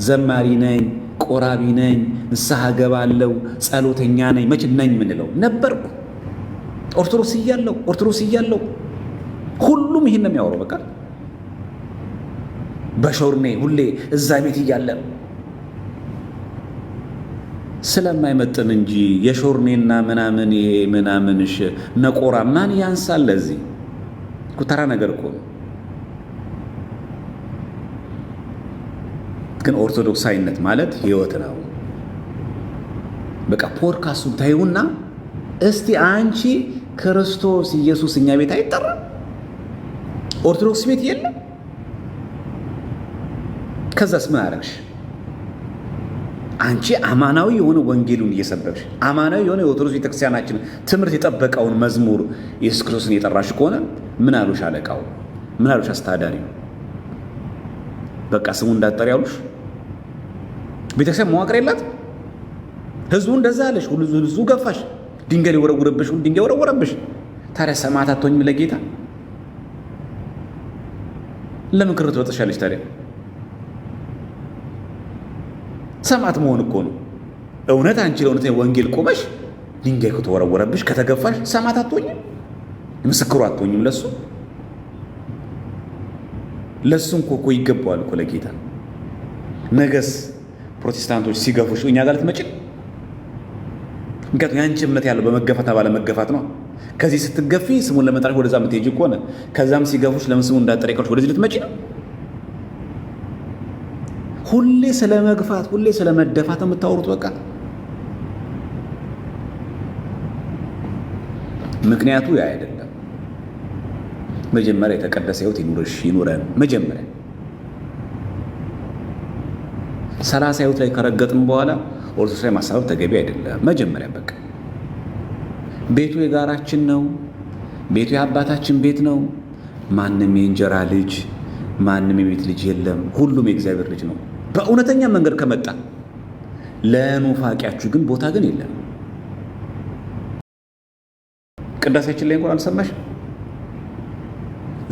ዘማሪ ነኝ፣ ቆራቢ ነኝ፣ ንስሐ ገባለሁ፣ ጸሎተኛ ነኝ። መቼ ነኝ የምንለው? ነበርኩ ኦርቶዶክስ እያለሁ ሁሉም ይህን ነው የሚያወራው። በቃ በሾርኔ ሁሌ እዛ ቤት እያለ ስለማይመጥን እንጂ የሾርኔና ምናምን ይሄ ምናምንሽ ነቆራ ማን ያንሳል? ለዚህ ተራ ነገር እኮ ነው። ግን ኦርቶዶክሳዊነት ማለት ህይወት ነው። በቃ ፖድካስቱን ታዩና እስቲ አንቺ ክርስቶስ ኢየሱስ እኛ ቤት አይጠራም? ኦርቶዶክስ ቤት የለም? ከዛስ ምን አረግሽ? አንቺ አማናዊ የሆነ ወንጌሉን እየሰበክሽ አማናዊ የሆነ የኦርቶዶክስ ቤተክርስቲያናችን ትምህርት የጠበቀውን መዝሙር ኢየሱስ ክርስቶስን የጠራሽ ከሆነ ምን አሉሽ አለቃው? ምን አሉሽ አስተዳዳሪው? በቃ ስሙ እንዳትጠሪ ያሉሽ? ቤተክርስቲያን መዋቅር የላት? ህዝቡ እንደዛ አለሽ፣ ሁሉ ህዝቡ ገፋሽ፣ ድንጋይ ወረወረብሽ፣ ሁሉ ድንጋይ ወረወረብሽ። ታዲያ ሰማዕት አትሆኝም ለጌታ? ለምን ክር ትበጥሻለሽ ታዲያ? ሰማዕት መሆን እኮ ነው። እውነት አንቺ ለእውነት ወንጌል ቆመሽ ድንጋይ ከተወረወረብሽ ከተገፋሽ ሰማዕት አትሆኝም? ምስክሩ አትሆኝም? ለሱ እኮ ይገባዋል እኮ ለጌታ። ነገስ ፕሮቴስታንቶች ሲገፉሽ እኛ ጋር ልትመጪ? ምክንያቱም ያንቺ እምነት ያለው በመገፋት ባለ መገፋት ነው። ከዚህ ስትገፊ ስሙን ለመጥራት ወደዛ የምትሄጂ ከሆነ ከዛም ሲገፉሽ ለምን ስሙን እንዳትጠሪ ካልሽ ወደዚህ ልትመጪ ነው? ሁሌ ስለ መግፋት ሁሌ ስለ መደፋት የምታወሩት በቃ ምክንያቱ ያ አይደለም። መጀመሪያ የተቀደሰ ሕይወት ይኑረን። መጀመሪያ 30 ሕይወት ላይ ከረገጥን በኋላ ኦርቶዶክስ ላይ ማሳበብ ተገቢ አይደለም። መጀመሪያ በቃ ቤቱ የጋራችን ነው። ቤቱ የአባታችን ቤት ነው። ማንም የእንጀራ ልጅ ማንም የቤት ልጅ የለም። ሁሉም የእግዚአብሔር ልጅ ነው። በእውነተኛ መንገድ ከመጣ ለኑፋቂያችሁ ግን ቦታ ግን የለም። ቅዳሴያችን ላይ እንኳን አልሰማሽ?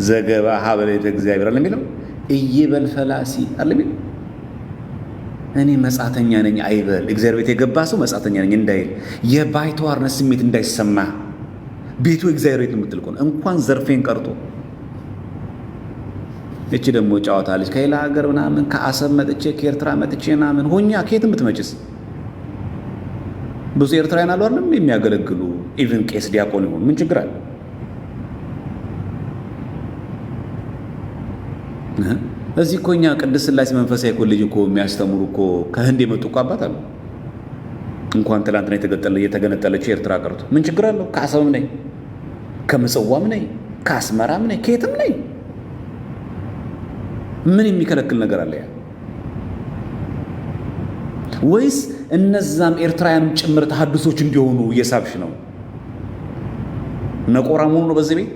ዘገባ ሀበለ እግዚአብሔር አለ የሚለው እይበል ፈላሲ አለ የሚለው እኔ መጻተኛ ነኝ አይበል። እግዚአብሔር ቤት የገባ ሰው መጻተኛ ነኝ እንዳይል፣ የባይተዋርነት ስሜት እንዳይሰማ። ቤቱ እግዚአብሔር ቤት የምትል ከሆነ እንኳን ዘርፌን ቀርቶ እቺ ደግሞ ጫወታ ልጅ ከሌላ ሀገር ምናምን ከአሰብ መጥቼ ከኤርትራ መጥቼ ምናምን ሆኛ ከየት የምትመጭስ? ብዙ ኤርትራውያን አሉ አይደል የሚያገለግሉ ኢቭን ቄስ ዲያቆን ይሆን ምን ችግር አለ? እዚህ እኮ እኛ ቅድስት ሥላሴ መንፈሳዊ ኮሌጅ እኮ የሚያስተምሩ እኮ ከህንድ የመጡ እኮ አባት አሉ። እንኳን ትላንትና የተገነጠለችው ኤርትራ ቀርቶ ምን ችግር አለው? ከአሰብም ነኝ፣ ከምጽዋም ነኝ፣ ከአስመራም ነኝ፣ ከየትም ነኝ። ምን የሚከለክል ነገር አለ? ያ ወይስ እነዛም ኤርትራውያንም ጭምር ተሐድሶች እንዲሆኑ እየሳብሽ ነው? ነቆራ መሆኑ ነው በዚህ ቤት።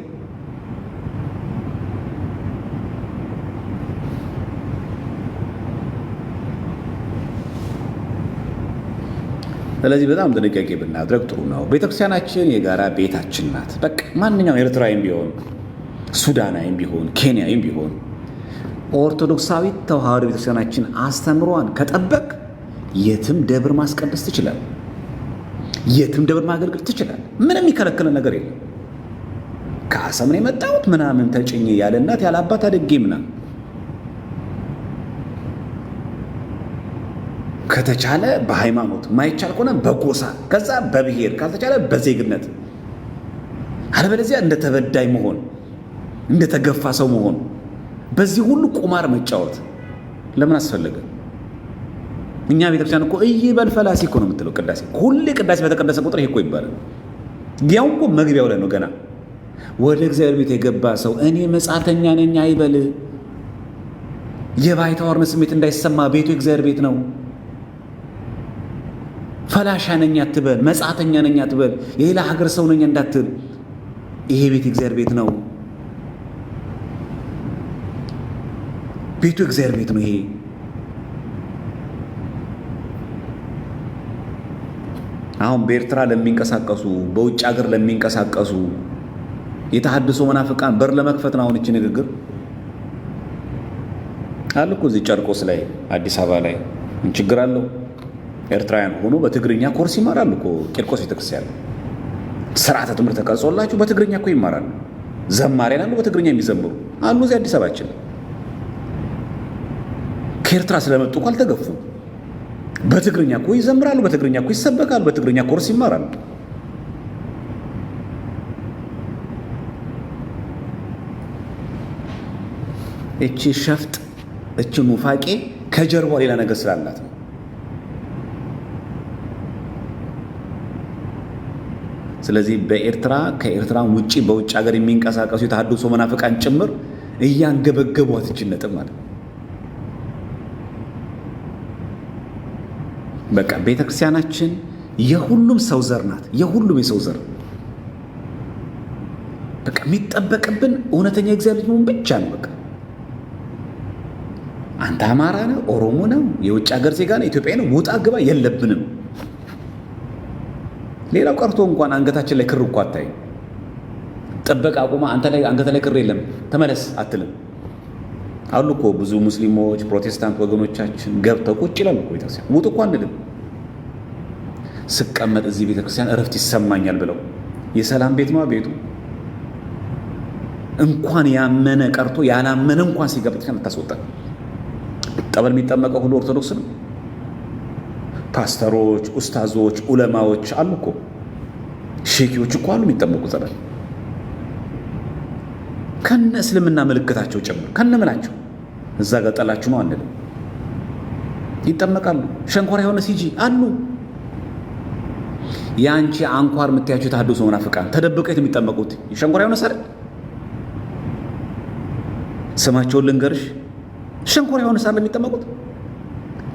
ስለዚህ በጣም ጥንቃቄ ብናድረግ ጥሩ ነው። ቤተክርስቲያናችን የጋራ ቤታችን ናት። በቃ ማንኛውም ኤርትራዊም ቢሆን ሱዳናዊም ቢሆን ኬንያዊም ቢሆን ኦርቶዶክሳዊት ተዋህዶ ቤተክርስቲያናችን አስተምሯን ከጠበቅ የትም ደብር ማስቀደስ ትችላል። የትም ደብር ማገልገል ትችላል። ምንም የሚከለክለ ነገር የለም። ከአሰም ነው የመጣሁት ምናምን ተጭኜ ያለ እናት ያለ አባት አድጌ ምናምን ከተቻለ በሃይማኖት ማይቻል ከሆነ በጎሳ ከዛ በብሔር ካልተቻለ በዜግነት አለበለዚያ እንደ ተበዳይ መሆን እንደ ተገፋ ሰው መሆን በዚህ ሁሉ ቁማር መጫወት ለምን አስፈለገ? እኛ ቤተክርስቲያን እኮ እይበል ፈላሲ እኮ ነው የምትለው። ቅዳሴ ሁሌ ቅዳሴ በተቀደሰ ቁጥር ይሄ እኮ ይባላል። ያው እኮ መግቢያው ላይ ነው ገና ወደ እግዚአብሔር ቤት የገባ ሰው እኔ መጻተኛ ነኝ አይበል። የባይታወርነት ስሜት እንዳይሰማ ቤቱ የእግዚአብሔር ቤት ነው። ፈላሻ ነኝ አትበል፣ መጻተኛ ነኝ አትበል፣ የሌላ ሀገር ሰው ነኝ እንዳትል። ይሄ ቤት የእግዚአብሔር ቤት ነው። ቤቱ የእግዚአብሔር ቤት ነው። ይሄ አሁን በኤርትራ ለሚንቀሳቀሱ በውጭ ሀገር ለሚንቀሳቀሱ የተሐድሶ መናፍቃን በር ለመክፈት ነው። አሁን እቺ ንግግር አለ እኮ እዚህ ጨርቆስ ላይ አዲስ አበባ ላይ ምን ችግር አለው? ኤርትራውያን ሆኖ በትግርኛ ኮርስ ይማራሉ እኮ ቂርቆስ ቤተክርስቲያን ስርዓተ ትምህርት ተቀርጾላችሁ በትግርኛ እኮ ይማራሉ። ዘማሪያን አሉ በትግርኛ የሚዘምሩ አሉ እዚህ አዲስ አበባችን። ከኤርትራ ስለመጡ እኮ አልተገፉም። በትግርኛ እኮ ይዘምራሉ፣ በትግርኛ እኮ ይሰበካሉ፣ በትግርኛ ኮርስ ይማራሉ። እቺ ሸፍጥ እቺ ኑፋቄ ከጀርባው ሌላ ነገር ስላላት ነው። ስለዚህ በኤርትራ ከኤርትራ ውጪ በውጭ ሀገር የሚንቀሳቀሱ የተሐድሶ መናፍቃን ጭምር እያንገበገቧት እቺን ነጥብ ማለት ነው። በቃ ቤተክርስቲያናችን የሁሉም ሰው ዘር ናት። የሁሉም የሰው ዘር በቃ የሚጠበቅብን እውነተኛ እግዚአብሔር ልጅ መሆን ብቻ ነው። በቃ አንተ አማራ ነው፣ ኦሮሞ ነው፣ የውጭ ሀገር ዜጋ ነው፣ ኢትዮጵያ ነው፣ ውጣ ግባ የለብንም። ሌላው ቀርቶ እንኳን አንገታችን ላይ ክር እኮ አታይም። ጥበቃ አቁማ አንገታ ላይ ክር የለም ተመለስ አትልም። አሉ እኮ ብዙ ሙስሊሞች ፕሮቴስታንት ወገኖቻችን ገብተው ቁጭ ይላሉ እኮ ቤተክርስቲያን። ውጡ እኮ አንልም። ስቀመጥ እዚህ ቤተክርስቲያን እረፍት ይሰማኛል ብለው የሰላም ቤት ነው ቤቱ። እንኳን ያመነ ቀርቶ ያላመነ እንኳን ሲገባ ቤተክርስቲያን አታስወጣም። ጠበል የሚጠመቀው ሁሉ ኦርቶዶክስ ነው። ፓስተሮች፣ ኡስታዞች፣ ዑለማዎች አሉ እኮ ሼኪዎች እኮ አሉ የሚጠመቁ ጸበል ከነ እስልምና ምልክታቸው ጭምር ከነ ምናቸው እዛ ጋር ጠላችሁ ነው አንልም። ይጠመቃሉ። ሸንኮራ የሆነ ሲጂ አሉ። ያንቺ አንኳር የምታያቸው የተሐድሶ መናፍቃን ተደብቀው የሚጠመቁት ሸንኮራ የሆነ ሰር ስማቸውን ልንገርሽ። ሸንኮራ የሆነ ሳር የሚጠመቁት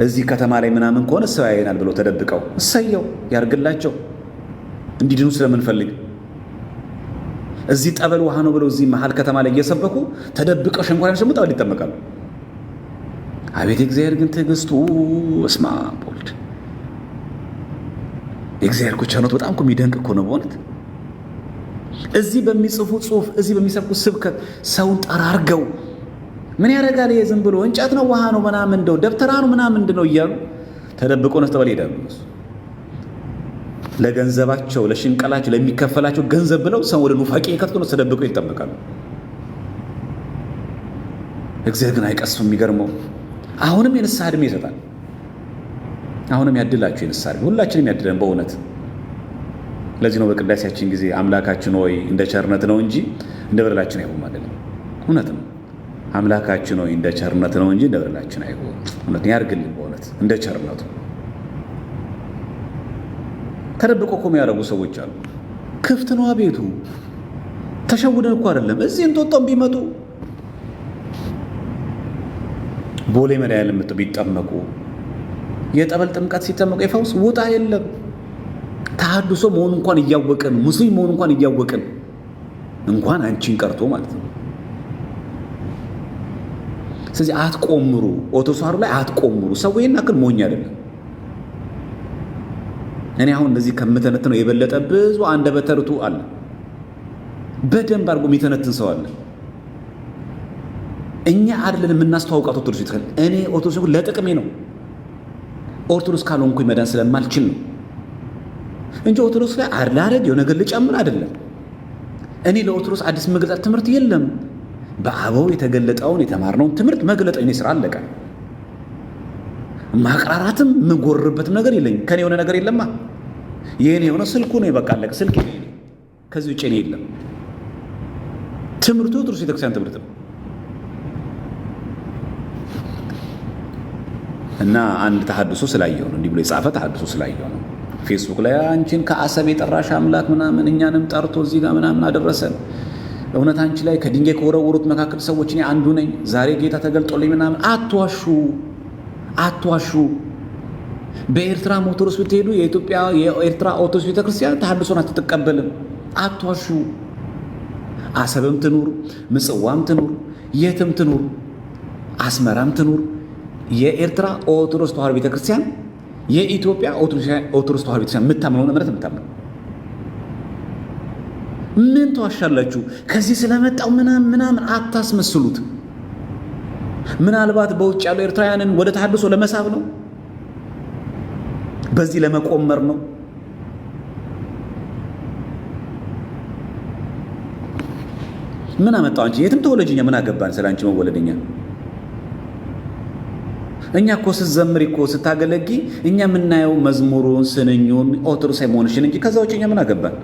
እዚህ ከተማ ላይ ምናምን ከሆነ ሰው ያየናል ብለው ተደብቀው እሰየው ያርግላቸው እንዲድኑ ስለምንፈልግ እዚህ ጠበል ውሃ ነው ብለው እዚህ መሀል ከተማ ላይ እየሰበኩ ተደብቀው ሸንኮራ የሚሰሙት ጠበል ይጠመቃሉ። አቤት እግዚአብሔር ግን ትዕግስቱ እስማ ቦልድ እግዚአብሔር እኮ ቸርነቱ በጣም እኮ የሚደንቅ እኮ ነው በእውነት። እዚህ በሚጽፉ ጽሁፍ እዚህ በሚሰብኩ ስብከት ሰውን ጠራርገው ምን ያደርጋል ይሄ ዝም ብሎ እንጨት ነው ውሃ ነው ምናምን እንደው ደብተራ ነው ምናምን እንደው እያሉ ተደብቀው ነው ጠበል ይሄዳሉ። ለገንዘባቸው ለሽንቀላቸው ለሚከፈላቸው ገንዘብ ብለው ሰው ወደ ኑፋቄ ከትቶ ነው ተደብቀው ይጠመቃሉ። እግዚአብሔር ግን አይቀስም። የሚገርመው አሁንም የንስሐ ዕድሜ ይሰጣል። አሁንም ያድላችሁ የንስሐ ዕድሜ ሁላችንም ያድለን በእውነት። ለዚህ ነው በቅዳሴያችን ጊዜ አምላካችን ሆይ እንደ ቸርነት ነው እንጂ እንደ በደላችን አይሆን ማለት ነው። እውነት ነው። አምላካችን ሆይ እንደ ቸርነት ነው እንጂ እንደ በደላችን አይሆን። እውነት ያርግልን በእውነት እንደ ቸርነቱ። ተደብቆ እኮ የሚያደርጉ ሰዎች አሉ። ክፍት ነው ቤቱ። ተሸውደን እኮ አይደለም። እዚህ እንጦጦም ቢመጡ ቦሌ መድኃኔዓለም ቢጠመቁ የጠበል ጥምቀት ሲጠመቁ የፈውስ ውጣ የለም። ተሐድሶ መሆኑ እንኳን እያወቅን ሙስሊም መሆኑ እንኳን እያወቅን እንኳን አንቺን ቀርቶ ማለት ነው። ስለዚህ አትቆምሩ፣ ኦቶሳሩ ላይ አትቆምሩ። ሰው ይሄን አክል ሞኝ አይደለም። እኔ አሁን እንደዚህ ከምተነትን ነው የበለጠ ብዙ አንደበተ ርቱዕ አለ። በደንብ አድርጎ የሚተነትን ሰው አለ። እኛ አይደለን የምናስተዋውቃት ኦርቶዶክስ ቤተክርስቲያን። እኔ ኦርቶዶክስ ለጥቅሜ ነው። ኦርቶዶክስ ካልሆንኩኝ መዳን ስለማልችል ነው እንጂ ኦርቶዶክስ ላይ አላረግ የሆነ ነገር ልጨምር አይደለም። እኔ ለኦርቶዶክስ አዲስ መግለጥ ትምህርት የለም። በአበው የተገለጠውን የተማርነውን ትምህርት መግለጥ እኔ ስራ አለቀ። ማቅራራትም የምጎርበትም ነገር የለኝም። ከኔ የሆነ ነገር የለማ። የኔ የሆነ ስልኩ ነው፣ በቃ አለቀ። ስልክ ከዚህ ውጭ እኔ የለም። ትምህርቱ ኦርቶዶክስ ቤተክርስቲያን ትምህርት ነው። እና አንድ ተሐድሶ ስላየው ነው እንዲህ ብሎ የጻፈ ተሐድሶ ስላየው ነው ፌስቡክ ላይ አንቺን ከአሰብ የጠራሽ አምላክ ምናምን እኛንም ጠርቶ እዚህ ጋር ምናምን አደረሰን። እውነት አንቺ ላይ ከድንጋይ ከወረወሩት መካከል ሰዎች እኔ አንዱ ነኝ። ዛሬ ጌታ ተገልጦልኝ ምናምን። አትዋሹ። በኤርትራ ኦርቶዶክስ ብትሄዱ የኤርትራ ኦርቶዶክስ ቤተክርስቲያን ተሐድሶን አትቀበልም። አትዋሹ። አሰብም ትኑር፣ ምጽዋም ትኑር፣ የትም ትኑር፣ አስመራም ትኑር የኤርትራ ኦርቶዶክስ ተዋሕዶ ቤተክርስቲያን የኢትዮጵያ ኦርቶዶክስ ተዋሕዶ ቤተክርስቲያን የምታምነውን እምነት የምታምነው። ምን ተዋሻላችሁ? ከዚህ ስለመጣው ምናምን አታስመስሉት። ምናልባት በውጭ ያሉ ኤርትራውያንን ወደ ተሐድሶ ለመሳብ ነው፣ በዚህ ለመቆመር ነው። ምን አመጣው? አንቺ የትም ተወለጅኛ ምን አገባን ስለ አንቺ መወለደኛ? እኛ እኮ ስትዘምሪ እኮ ስታገለጊ እኛ የምናየው መዝሙሩን ስንኙን ኦርቶዶክሳዊ መሆንሽን እንጂ ከዛ ውጭ እኛ ምን አገባን?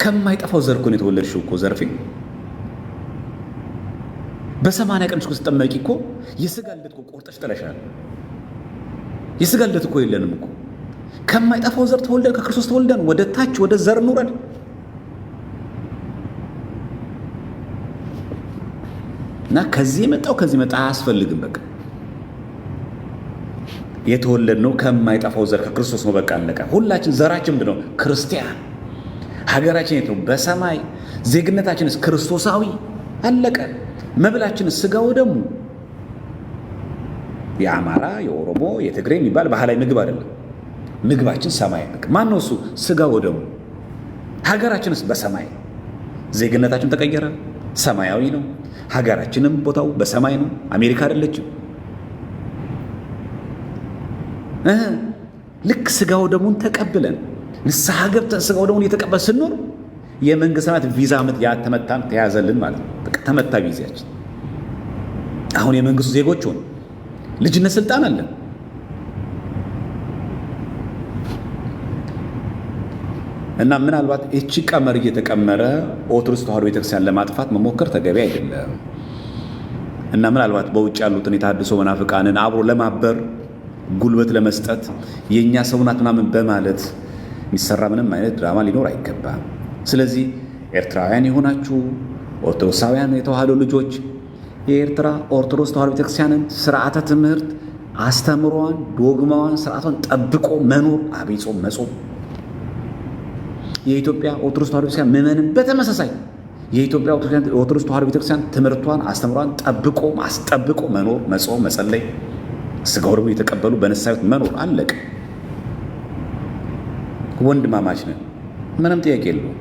ከማይጠፋው ዘር እኮ ነው የተወለድሽው እኮ ዘርፌ። በ80 ቀንሽ እኮ ስትጠመቂ እኮ የስጋ ልደት እኮ ቆርጠሽ ጥለሻል። የስጋ ልደት እኮ የለንም እኮ። ከማይጠፋው ዘር ተወልደን ከክርስቶስ ተወልደን ወደ ታች ወደ ዘር እንውረድ። እና ከዚህ የመጣው ከዚህ መጣ አያስፈልግም። በቃ የተወለድነው ከማይጠፋው ዘር ከክርስቶስ ነው። በቃ አለቀ። ሁላችን ዘራችን ምንድን ነው? ክርስቲያን። ሀገራችን የት ነው? በሰማይ። ዜግነታችንስ ክርስቶሳዊ። አለቀ። መብላችንስ ስጋው ደሙ። የአማራ የኦሮሞ የትግሬ የሚባል ባህላዊ ምግብ አይደለም። ምግባችን ሰማይ። ማን ነው እሱ? ስጋው ደሙ። ሀገራችንስ በሰማይ። ዜግነታችን ተቀየረ፣ ሰማያዊ ነው። ሀገራችንም ቦታው በሰማይ ነው። አሜሪካ አይደለችም። ልክ ስጋው ደሙን ተቀብለን ንስሐ ገብተን ስጋው ደሙን እየተቀበል ስንኖር የመንግስት ሰማያት ቪዛ ተመታን፣ ተያዘልን ማለት ነው። ተመታ ቪዛችን። አሁን የመንግስቱ ዜጎች ሆኑ። ልጅነት ስልጣን አለን። እና ምናልባት እቺ ቀመር እየተቀመረ ኦርቶዶክስ ተዋሕዶ ቤተክርስቲያን ለማጥፋት መሞከር ተገቢ አይደለም። እና ምናልባት በውጭ ያሉትን የተሐድሶ መናፍቃንን አብሮ ለማበር ጉልበት ለመስጠት የእኛ ሰው ናት ምናምን በማለት የሚሰራ ምንም አይነት ድራማ ሊኖር አይገባም። ስለዚህ ኤርትራውያን የሆናችሁ ኦርቶዶክሳውያን የተዋሕዶ ልጆች የኤርትራ ኦርቶዶክስ ተዋሕዶ ቤተክርስቲያንን ስርዓተ ትምህርት አስተምሯን፣ ዶግማዋን፣ ስርዓቷን ጠብቆ መኖር፣ አብይ ጾም መጾም። የኢትዮጵያ ኦርቶዶክስ ተዋሕዶ ቤተክርስቲያን ምዕመንም በተመሳሳይ የኢትዮጵያ ኦርቶዶክስ ተዋሕዶ ቤተክርስቲያን ትምህርቷን አስተምሯን ጠብቆ ማስጠብቆ መኖር፣ መጾም፣ መጸለይ፣ ስጋው ደግሞ የተቀበሉ በንስሐ ሕይወት መኖር። አለቀ። ወንድማማች ነን። ምንም ጥያቄ የለውም።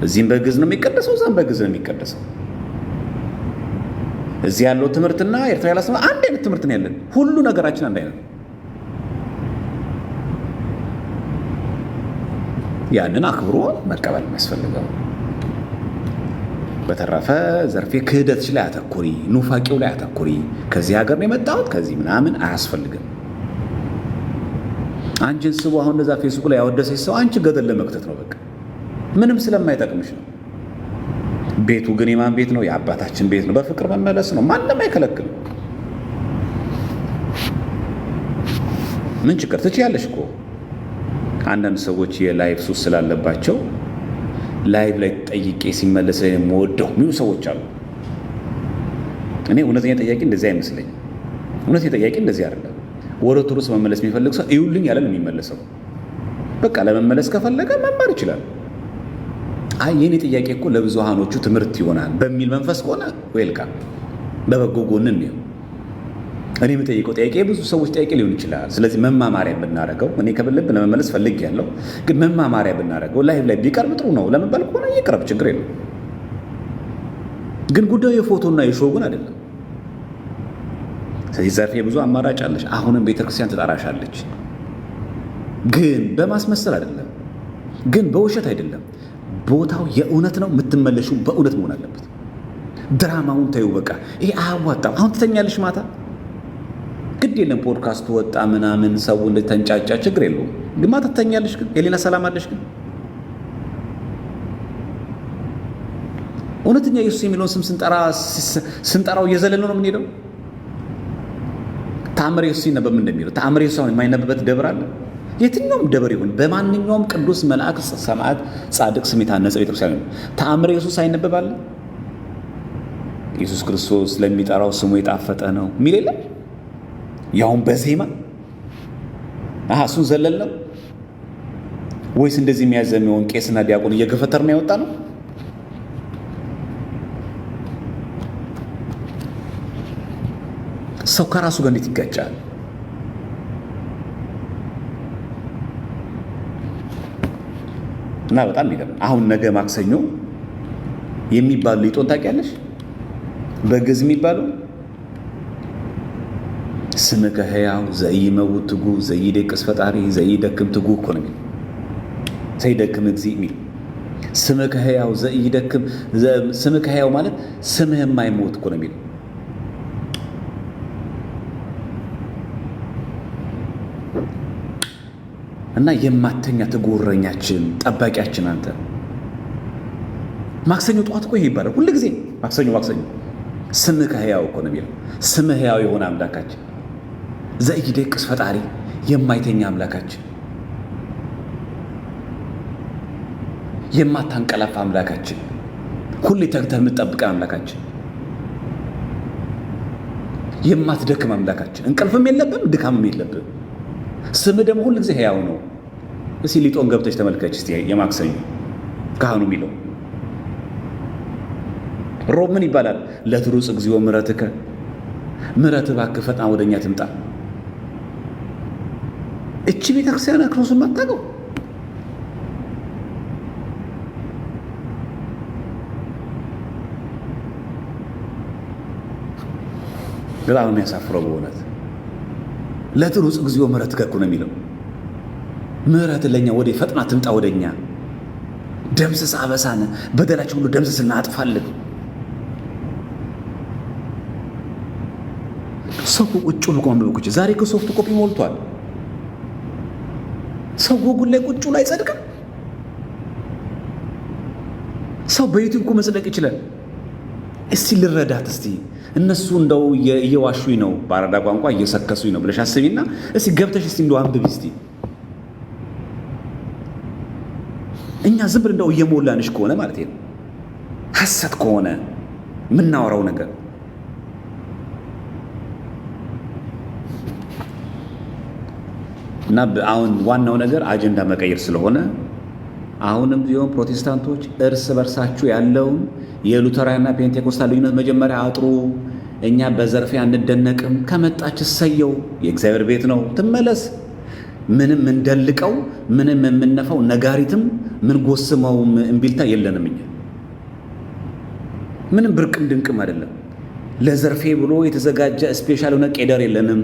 እዚህም በግዕዝ ነው የሚቀደሰው፣ እዛም በግዕዝ ነው የሚቀደሰው። እዚህ ያለው ትምህርትና ኤርትራ ያለው አንድ አይነት ትምህርት ነው ያለን። ሁሉ ነገራችን አንድ አይነት። ያንን አክብሮ መቀበል የሚያስፈልገው። በተረፈ ዘርፌ ክህደትሽ ላይ አተኩሪ፣ ኑፋቄው ላይ አተኩሪ። ከዚህ ሀገር ነው የመጣሁት ከዚህ ምናምን አያስፈልግም። አንቺን ስቡ አሁን እንደዛ ፌስቡክ ላይ ያወደሰች ሰው አንቺ ገደል ለመክተት ነው። በቃ ምንም ስለማይጠቅምሽ ነው። ቤቱ ግን የማን ቤት ነው? የአባታችን ቤት ነው። በፍቅር መመለስ ነው። ማንም አይከለክልም። ምን ችግር? ትችያለሽ እኮ። አንዳንድ ሰዎች የላይቭ ሱስ ስላለባቸው ላይቭ ላይ ጠይቄ ሲመለስ ላይ የምወደው የሚሉ ሰዎች አሉ። እኔ እውነተኛ ጠያቂ እንደዚህ አይመስለኝም። እውነተኛ ጠያቂ እንደዚህ አይደለም። ወደ ኦርቶዶክስ መመለስ የሚፈልግ ሰው እዩልኝ ያለ ነው የሚመለሰው። በቃ ለመመለስ ከፈለገ መማር ይችላል። አይ የኔ ጥያቄ እኮ ለብዙሃኖቹ ትምህርት ይሆናል በሚል መንፈስ ከሆነ ዌልካም፣ በበጎ ጎን ነው። እኔ የምጠይቀው ጥያቄ ብዙ ሰዎች ጥያቄ ሊሆን ይችላል። ስለዚህ መማማሪያ ብናደርገው፣ እኔ ከልብ ለመመለስ ፈልግ ያለው ግን መማማሪያ ብናደርገው ላይቭ ላይ ቢቀርብ ጥሩ ነው ለመባል ከሆነ ይቅረብ፣ ችግር የለም። ግን ጉዳዩ የፎቶና የሾው ግን አይደለም። ስለዚህ ዘርፌ ብዙ አማራጭ አለች። አሁንም ቤተክርስቲያን ትጠራሻለች። ግን በማስመሰል አይደለም፣ ግን በውሸት አይደለም። ቦታው የእውነት ነው። የምትመለሹ በእውነት መሆን አለበት። ድራማውን ተይው። በቃ ይሄ አያዋጣም። አሁን ትተኛለሽ ማታ፣ ግድ የለም ፖድካስቱ ወጣ ምናምን ሰው እንደተንጫጫ ችግር የለውም። ግን ማታ ትተኛለሽ። ግን የሌላ ሰላም አለሽ። ግን እውነተኛ ኢየሱስ የሚለውን ስም ስንጠራው እየዘለለ ነው የምንሄደው። ተአምረ ኢየሱስ ሲነበብ እንደሚለው ተአምረ ኢየሱስ አሁን የማይነበበት ደብር አለ? የትኛውም ደብር ይሁን በማንኛውም ቅዱስ መልአክ፣ ሰማዕት፣ ጻድቅ ስም የታነጸ ቤተክርስቲያን ነው። ተአምረ ኢየሱስ አይነበባል? ኢየሱስ ክርስቶስ ለሚጠራው ስሙ የጣፈጠ ነው የሚል የለም? ያውም በዜማ እሱን ዘለል ነው ወይስ እንደዚህ የሚያዘመውን ቄስና ዲያቆን እየገፈተርን ያወጣ ነው? ሰው ከራሱ ጋር እንዴት ይጋጫል? እና በጣም ይገርም። አሁን ነገ ማክሰኞ የሚባሉ ሊጦን ታውቂያለሽ? በግዕዝ የሚባለው ስምከ ሕያው ዘኢይመውት ትጉህ ዘኢይደቅስ ፈጣሪ ዘኢይደክም ትጉህ እኮ ነው የሚለው። ዘይደክም እግዚእ የሚል ስምከ ሕያው ዘኢይደክም። ስምከ ሕያው ማለት ስምህ የማይሞት እኮ ነው የሚለው። እና የማተኛ ትጉህ እረኛችን፣ ጠባቂያችን አንተ። ማክሰኞ ጠዋት እኮ ይሄ ይባላል ሁሉ ጊዜ ማክሰኞ ስምከ ሕያው እኮ ነው የሚለው። ስምህ ሕያው የሆነ አምላካችን፣ ዘኢይደቅስ ፈጣሪ፣ የማይተኛ አምላካችን፣ የማታንቀላፋ አምላካችን፣ ሁሌ ተግተህ የምትጠብቀን አምላካችን፣ የማትደክም አምላካችን፣ እንቅልፍም የለብም ድካምም የለብም። ስምህ ደግሞ ሁሉ ጊዜ ሕያው ነው። እስኪ ሊጦን ገብተሽ ተመልከች እስቲ የማክሰኞ ካህኑ የሚለው ሮብ ምን ይባላል? ለትሩጽ እግዚኦ ምሕረትከ፣ ምሕረትህ እባክህ ፈጥና ወደኛ ትምጣ። እቺ ቤተክርስቲያን ክርስቶስን ማታውቀው በጣም የሚያሳፍረው በእውነት። ለትሩጽ እግዚኦ ምሕረትከ እኮ ነው የሚለው። ምሕረት ለኛ ወደ ፈጥና ትምጣ ወደኛ። ደምስስ አበሳነ፣ በደላችን ሁሉ ደምስስ እናጥፋለን። ሰው ቁጭ ብሎ ማንበብ እኮ ዛሬ ከሶፍት ኮፒ ሞልቷል። ሰው ጎጉል ላይ ቁጭ ብሎ አይጸድቅም። ሰው በዩቲዩብ እኮ መጽደቅ ይችላል። እስቲ ልረዳት እስቲ እነሱ እንደው እየዋሹኝ ነው፣ በአራዳ ቋንቋ እየሰከሱኝ ነው ብለሽ አስቢና እስቲ ገብተሽ እስቲ እንደው አንብቢ እስቲ። እኛ ዝም ብለን እንደው እየሞላንሽ ከሆነ ማለት ነው ሐሰት ከሆነ የምናወራው ነገር እና አሁን ዋናው ነገር አጀንዳ መቀየር ስለሆነ አሁንም ቢሆን ፕሮቴስታንቶች እርስ በርሳችሁ ያለውን የሉተራንና ፔንቴኮስታል ልዩነት መጀመሪያ አጥሩ። እኛ በዘርፌ አንደነቅም። ከመጣች እሰየው፣ የእግዚአብሔር ቤት ነው፣ ትመለስ። ምንም እንደልቀው ምንም የምነፋው ነጋሪትም ምን ጎስመው እምቢልታ የለንም። እኛ ምንም ብርቅም ድንቅም አይደለም። ለዘርፌ ብሎ የተዘጋጀ ስፔሻል የሆነ ቄደር የለንም።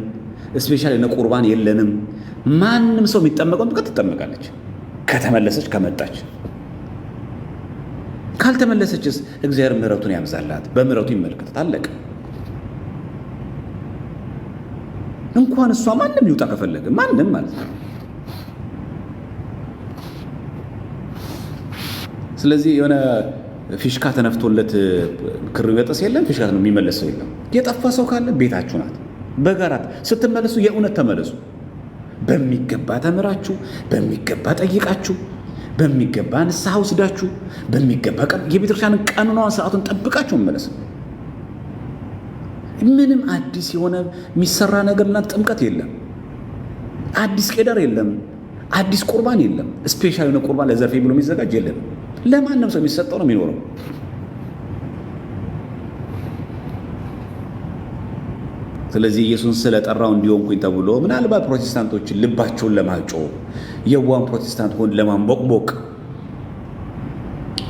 ስፔሻል የሆነ ቁርባን የለንም። ማንም ሰው የሚጠመቀው ጥቅት ትጠመቃለች ከተመለሰች ከመጣች። ካልተመለሰችስ እግዚአብሔር ምሕረቱን ያብዛላት፣ በምሕረቱ ይመልከታት። አለቀ። እንኳን እሷ ማንም ይውጣ ከፈለገ ማንም ማለት ነው። ስለዚህ የሆነ ፊሽካ ተነፍቶለት ክር ይበጠስ የለም፣ ፊሽካ ነው የሚመለስ ሰው የለም። የጠፋ ሰው ካለ ቤታችሁ ናት። በጋራት ስትመለሱ የእውነት ተመለሱ። በሚገባ ተምራችሁ፣ በሚገባ ጠይቃችሁ፣ በሚገባ ንስሐ ወስዳችሁ፣ በሚገባ የቤተክርስቲያንን ቀኖናዋን ሰዓቱን ጠብቃችሁ መመለስ። ምንም አዲስ የሆነ የሚሰራ ነገርና ጥምቀት የለም። አዲስ ቄደር የለም። አዲስ ቁርባን የለም። ስፔሻል የሆነ ቁርባን ለዘርፌ ብሎ የሚዘጋጅ የለም። ለማንም ሰው የሚሰጠው ነው የሚኖረው። ስለዚህ ኢየሱስን ስለጠራው እንዲሆንኩኝ ተብሎ ምናልባት ፕሮቴስታንቶችን ልባቸውን ለማጮ የዋን ፕሮቴስታንት ሆን ለማንቦቅቦቅ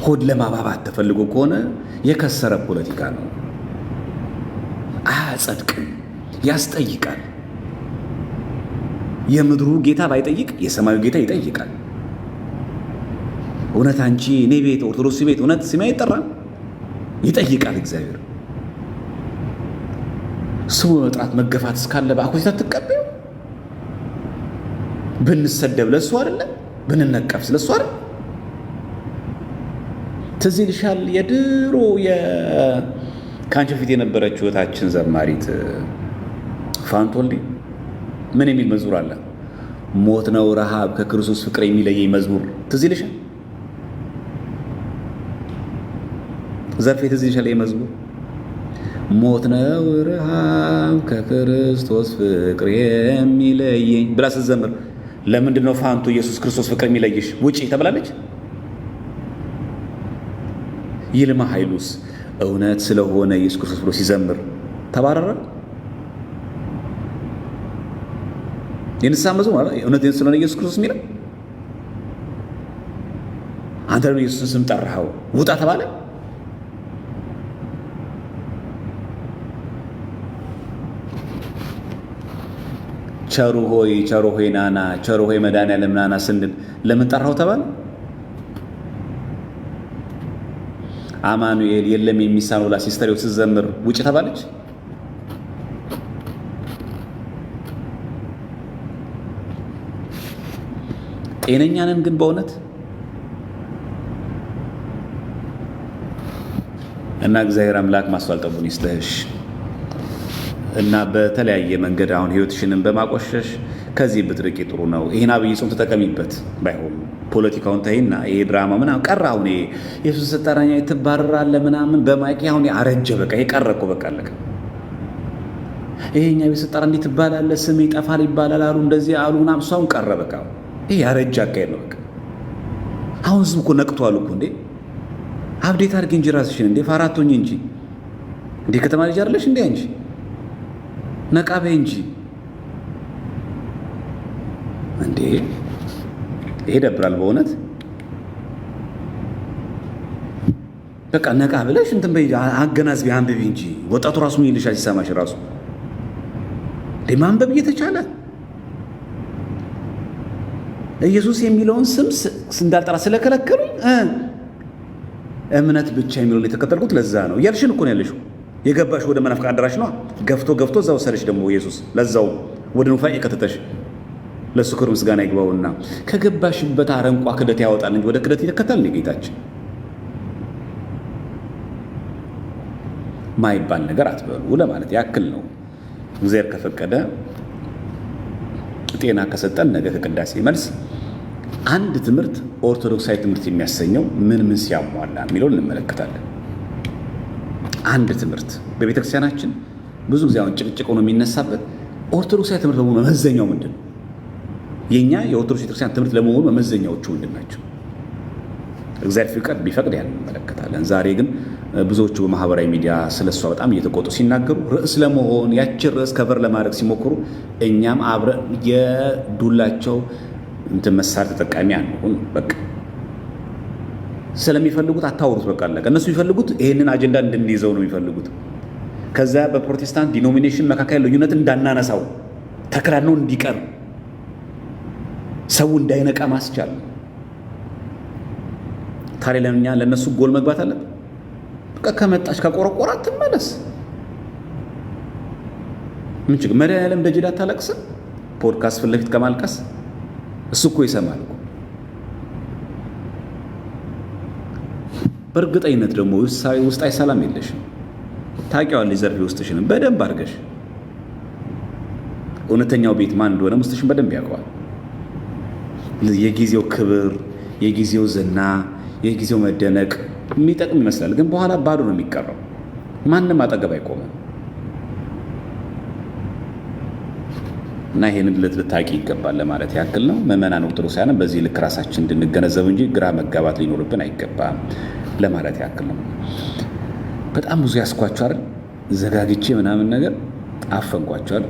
ሆድ ለማባባት ተፈልጎ ከሆነ የከሰረ ፖለቲካ ነው። አያጸድቅም፣ ያስጠይቃል። የምድሩ ጌታ ባይጠይቅ የሰማዩ ጌታ ይጠይቃል። እውነት አንቺ እኔ ቤት ኦርቶዶክስ ቤት እውነት ስሜ አይጠራም? ይጠይቃል እግዚአብሔር። ስሙ መጥራት መገፋት እስካለ በአኮቴታ ትቀበዩ። ብንሰደብ ለሱ አይደለ? ብንነቀፍ ለሱ አይደለ? ትዝ ይልሻል የድሮ ከአንቺ በፊት የነበረችው እህታችን ዘማሪት ፋንቱ ወልዴ ምን የሚል መዝሙር አለ? ሞት ነው ረሃብ ከክርስቶስ ፍቅር የሚለየኝ መዝሙር ትዝ ይልሻል? ዘርፌ ትዝ ይልሻል? መዝሙር ሞት ነው ረሃብ ከክርስቶስ ፍቅር የሚለየኝ ብላ ስትዘምር ለምንድን ነው ፋንቱ ኢየሱስ ክርስቶስ ፍቅር የሚለይሽ ውጪ ተብላለች? ይልማ ኃይሉስ እውነት ስለሆነ ኢየሱስ ክርስቶስ ብሎ ሲዘምር ተባረረ? የንስሐ መዝሙር እውነት ስለሆነ ኢየሱስ ክርስቶስ የሚለው አንተ ደግሞ ኢየሱስን ስም ጠራኸው ውጣ ተባለ? ቸሩ ሆይ ናና፣ ቸሩ ሆይ መድኃኒዓለም ናና ስንል ለምን ጠራኸው ተባለ? አማኑኤል የለም የሚሳነው ብላ ሲስተር ስትዘምር ውጭ ተባለች? ጤነኛ ነን ግን በእውነት እና እግዚአብሔር አምላክ ማስተዋል ጠቡን ይስጥሽ እና በተለያየ መንገድ አሁን ህይወትሽንም በማቆሸሽ ከዚህ ብትርቂ ጥሩ ነው። ይህን አብይ ጾም ተጠቀሚበት። ባይሆን ፖለቲካውን ተይና ይሄ ድራማ ምናምን ቀረ። አሁን ኢየሱስ ስጠራኛ ትባረራለህ ምናምን በማይክ አሁን አረጀ። በቃ ይሄ ቀረ እኮ በቃ አለቀ። ይሄኛ ኢየሱስ ስጠራ እንዴት ትባላለህ ስም ይጠፋል ይባላል አሉ እንደዚህ አሉ ምናምን እሷን ቀረ በቃ። ይሄ ያረጀ አካሄድ ነው በቃ። አሁን ህዝብ እኮ ነቅቷል እኮ እንዴ። አብዴት አድርጊ እንጂ ራስሽን እንዴ ፋራቶኝ እንጂ እንዴ ከተማ ልጅ አይደለሽ እንዴ አንቺ ነቃ በይ እንጂ እንዴ። ይሄ ደብራል በእውነት በቃ ነቃ ብለሽ እንትን በይ አገናዝቢ አንብቢ እንጂ ወጣቱ ራሱ ምን ይልሻል ሲሰማሽ ራሱ እንዴ ማንበብ እየተቻለ ኢየሱስ የሚለውን ስም እንዳልጠራ ስለከለከሉኝ እምነት ብቻ የሚለውን የተከተልኩት ለዛ ነው እያልሽን እኮ ነው ያለሽው። የገባሽ ወደ መናፍቅ አዳራሽ ነው። ገፍቶ እዛው ወሰደሽ ደግሞ ኢየሱስ ለዛው ወደ ኑፋቄ የከተተሽ። ለሱ ክብር ምስጋና ይግባውና ከገባሽበት አረንቋ ክደት ያወጣል እንጂ ወደ ክደት ይከተል ነው ጌታችን። ማይባል ነገር አትበሉ ለማለት ያክል ነው። እግዚአብሔር ከፈቀደ ጤና ከሰጠን ነገ ከቅዳሴ መልስ አንድ ትምህርት ኦርቶዶክሳዊ ትምህርት የሚያሰኘው ምን ሲያሟላ የሚለውን እንመለከታለን። አንድ ትምህርት በቤተክርስቲያናችን ብዙ ጊዜ አሁን ጭቅጭቅ ሆኖ የሚነሳበት ኦርቶዶክሳዊ ትምህርት ለመሆኑ መመዘኛው ምንድን ነው? የኛ የኦርቶዶክስ ቤተክርስቲያን ትምህርት ለመሆኑ መመዘኛዎቹ ምንድን ናቸው? እግዚአብሔር ቢፈቅድ ያን እንመለከታለን። ዛሬ ግን ብዙዎቹ በማህበራዊ ሚዲያ ስለሷ በጣም እየተቆጡ ሲናገሩ ርዕስ ለመሆን ያችን ርዕስ ከቨር ለማድረግ ሲሞክሩ እኛም አብረን የዱላቸው እንትን መሳር ተጠቃሚ አንሁን። በቃ ስለሚፈልጉት አታውሩት። በቃ አለቀ። እነሱ የሚፈልጉት ይሄንን አጀንዳ እንድንይዘው ነው የሚፈልጉት። ከዛ በፕሮቴስታንት ዲኖሚኔሽን መካከል ልዩነት እንዳናነሳው ተከራኖ እንዲቀር ሰው እንዳይነቃ ማስቻል። ታዲያ ለኛ ለነሱ ጎል መግባት አለብን። በቃ ከመጣች ከቆረቆራት ትመለስ። ምን ችግር? መድኃኒዓለም ደጅ ላይ አታለቅስም? ፖድካስት ፊት ለፊት ከማልቀስ እሱ እኮ ይሰማል እኮ። በእርግጠኝነት ደግሞ ውስጣዊ ሰላም የለሽም። ታውቂዋለሽ ዘርፌ ውስጥሽንም በደንብ አድርገሽ። እውነተኛው ቤት ማን እንደሆነ ውስጥሽን በደንብ ያውቀዋል። የጊዜው ክብር፣ የጊዜው ዝና፣ የጊዜው መደነቅ የሚጠቅም ይመስላል፣ ግን በኋላ ባዶ ነው የሚቀረው። ማንም አጠገብ አይቆምም። እና ይሄንን ልታቂ ይገባል ለማለት ያክል ነው። ምዕመናን ኦርቶዶክሳውያን በዚህ ልክ ራሳችን እንድንገነዘብ እንጂ ግራ መጋባት ሊኖርብን አይገባም ለማለት ያክል ነው። በጣም ብዙ ያስኳቸው አይደል? ዘጋግቼ ምናምን ነገር አፈንኳቸው አይደል?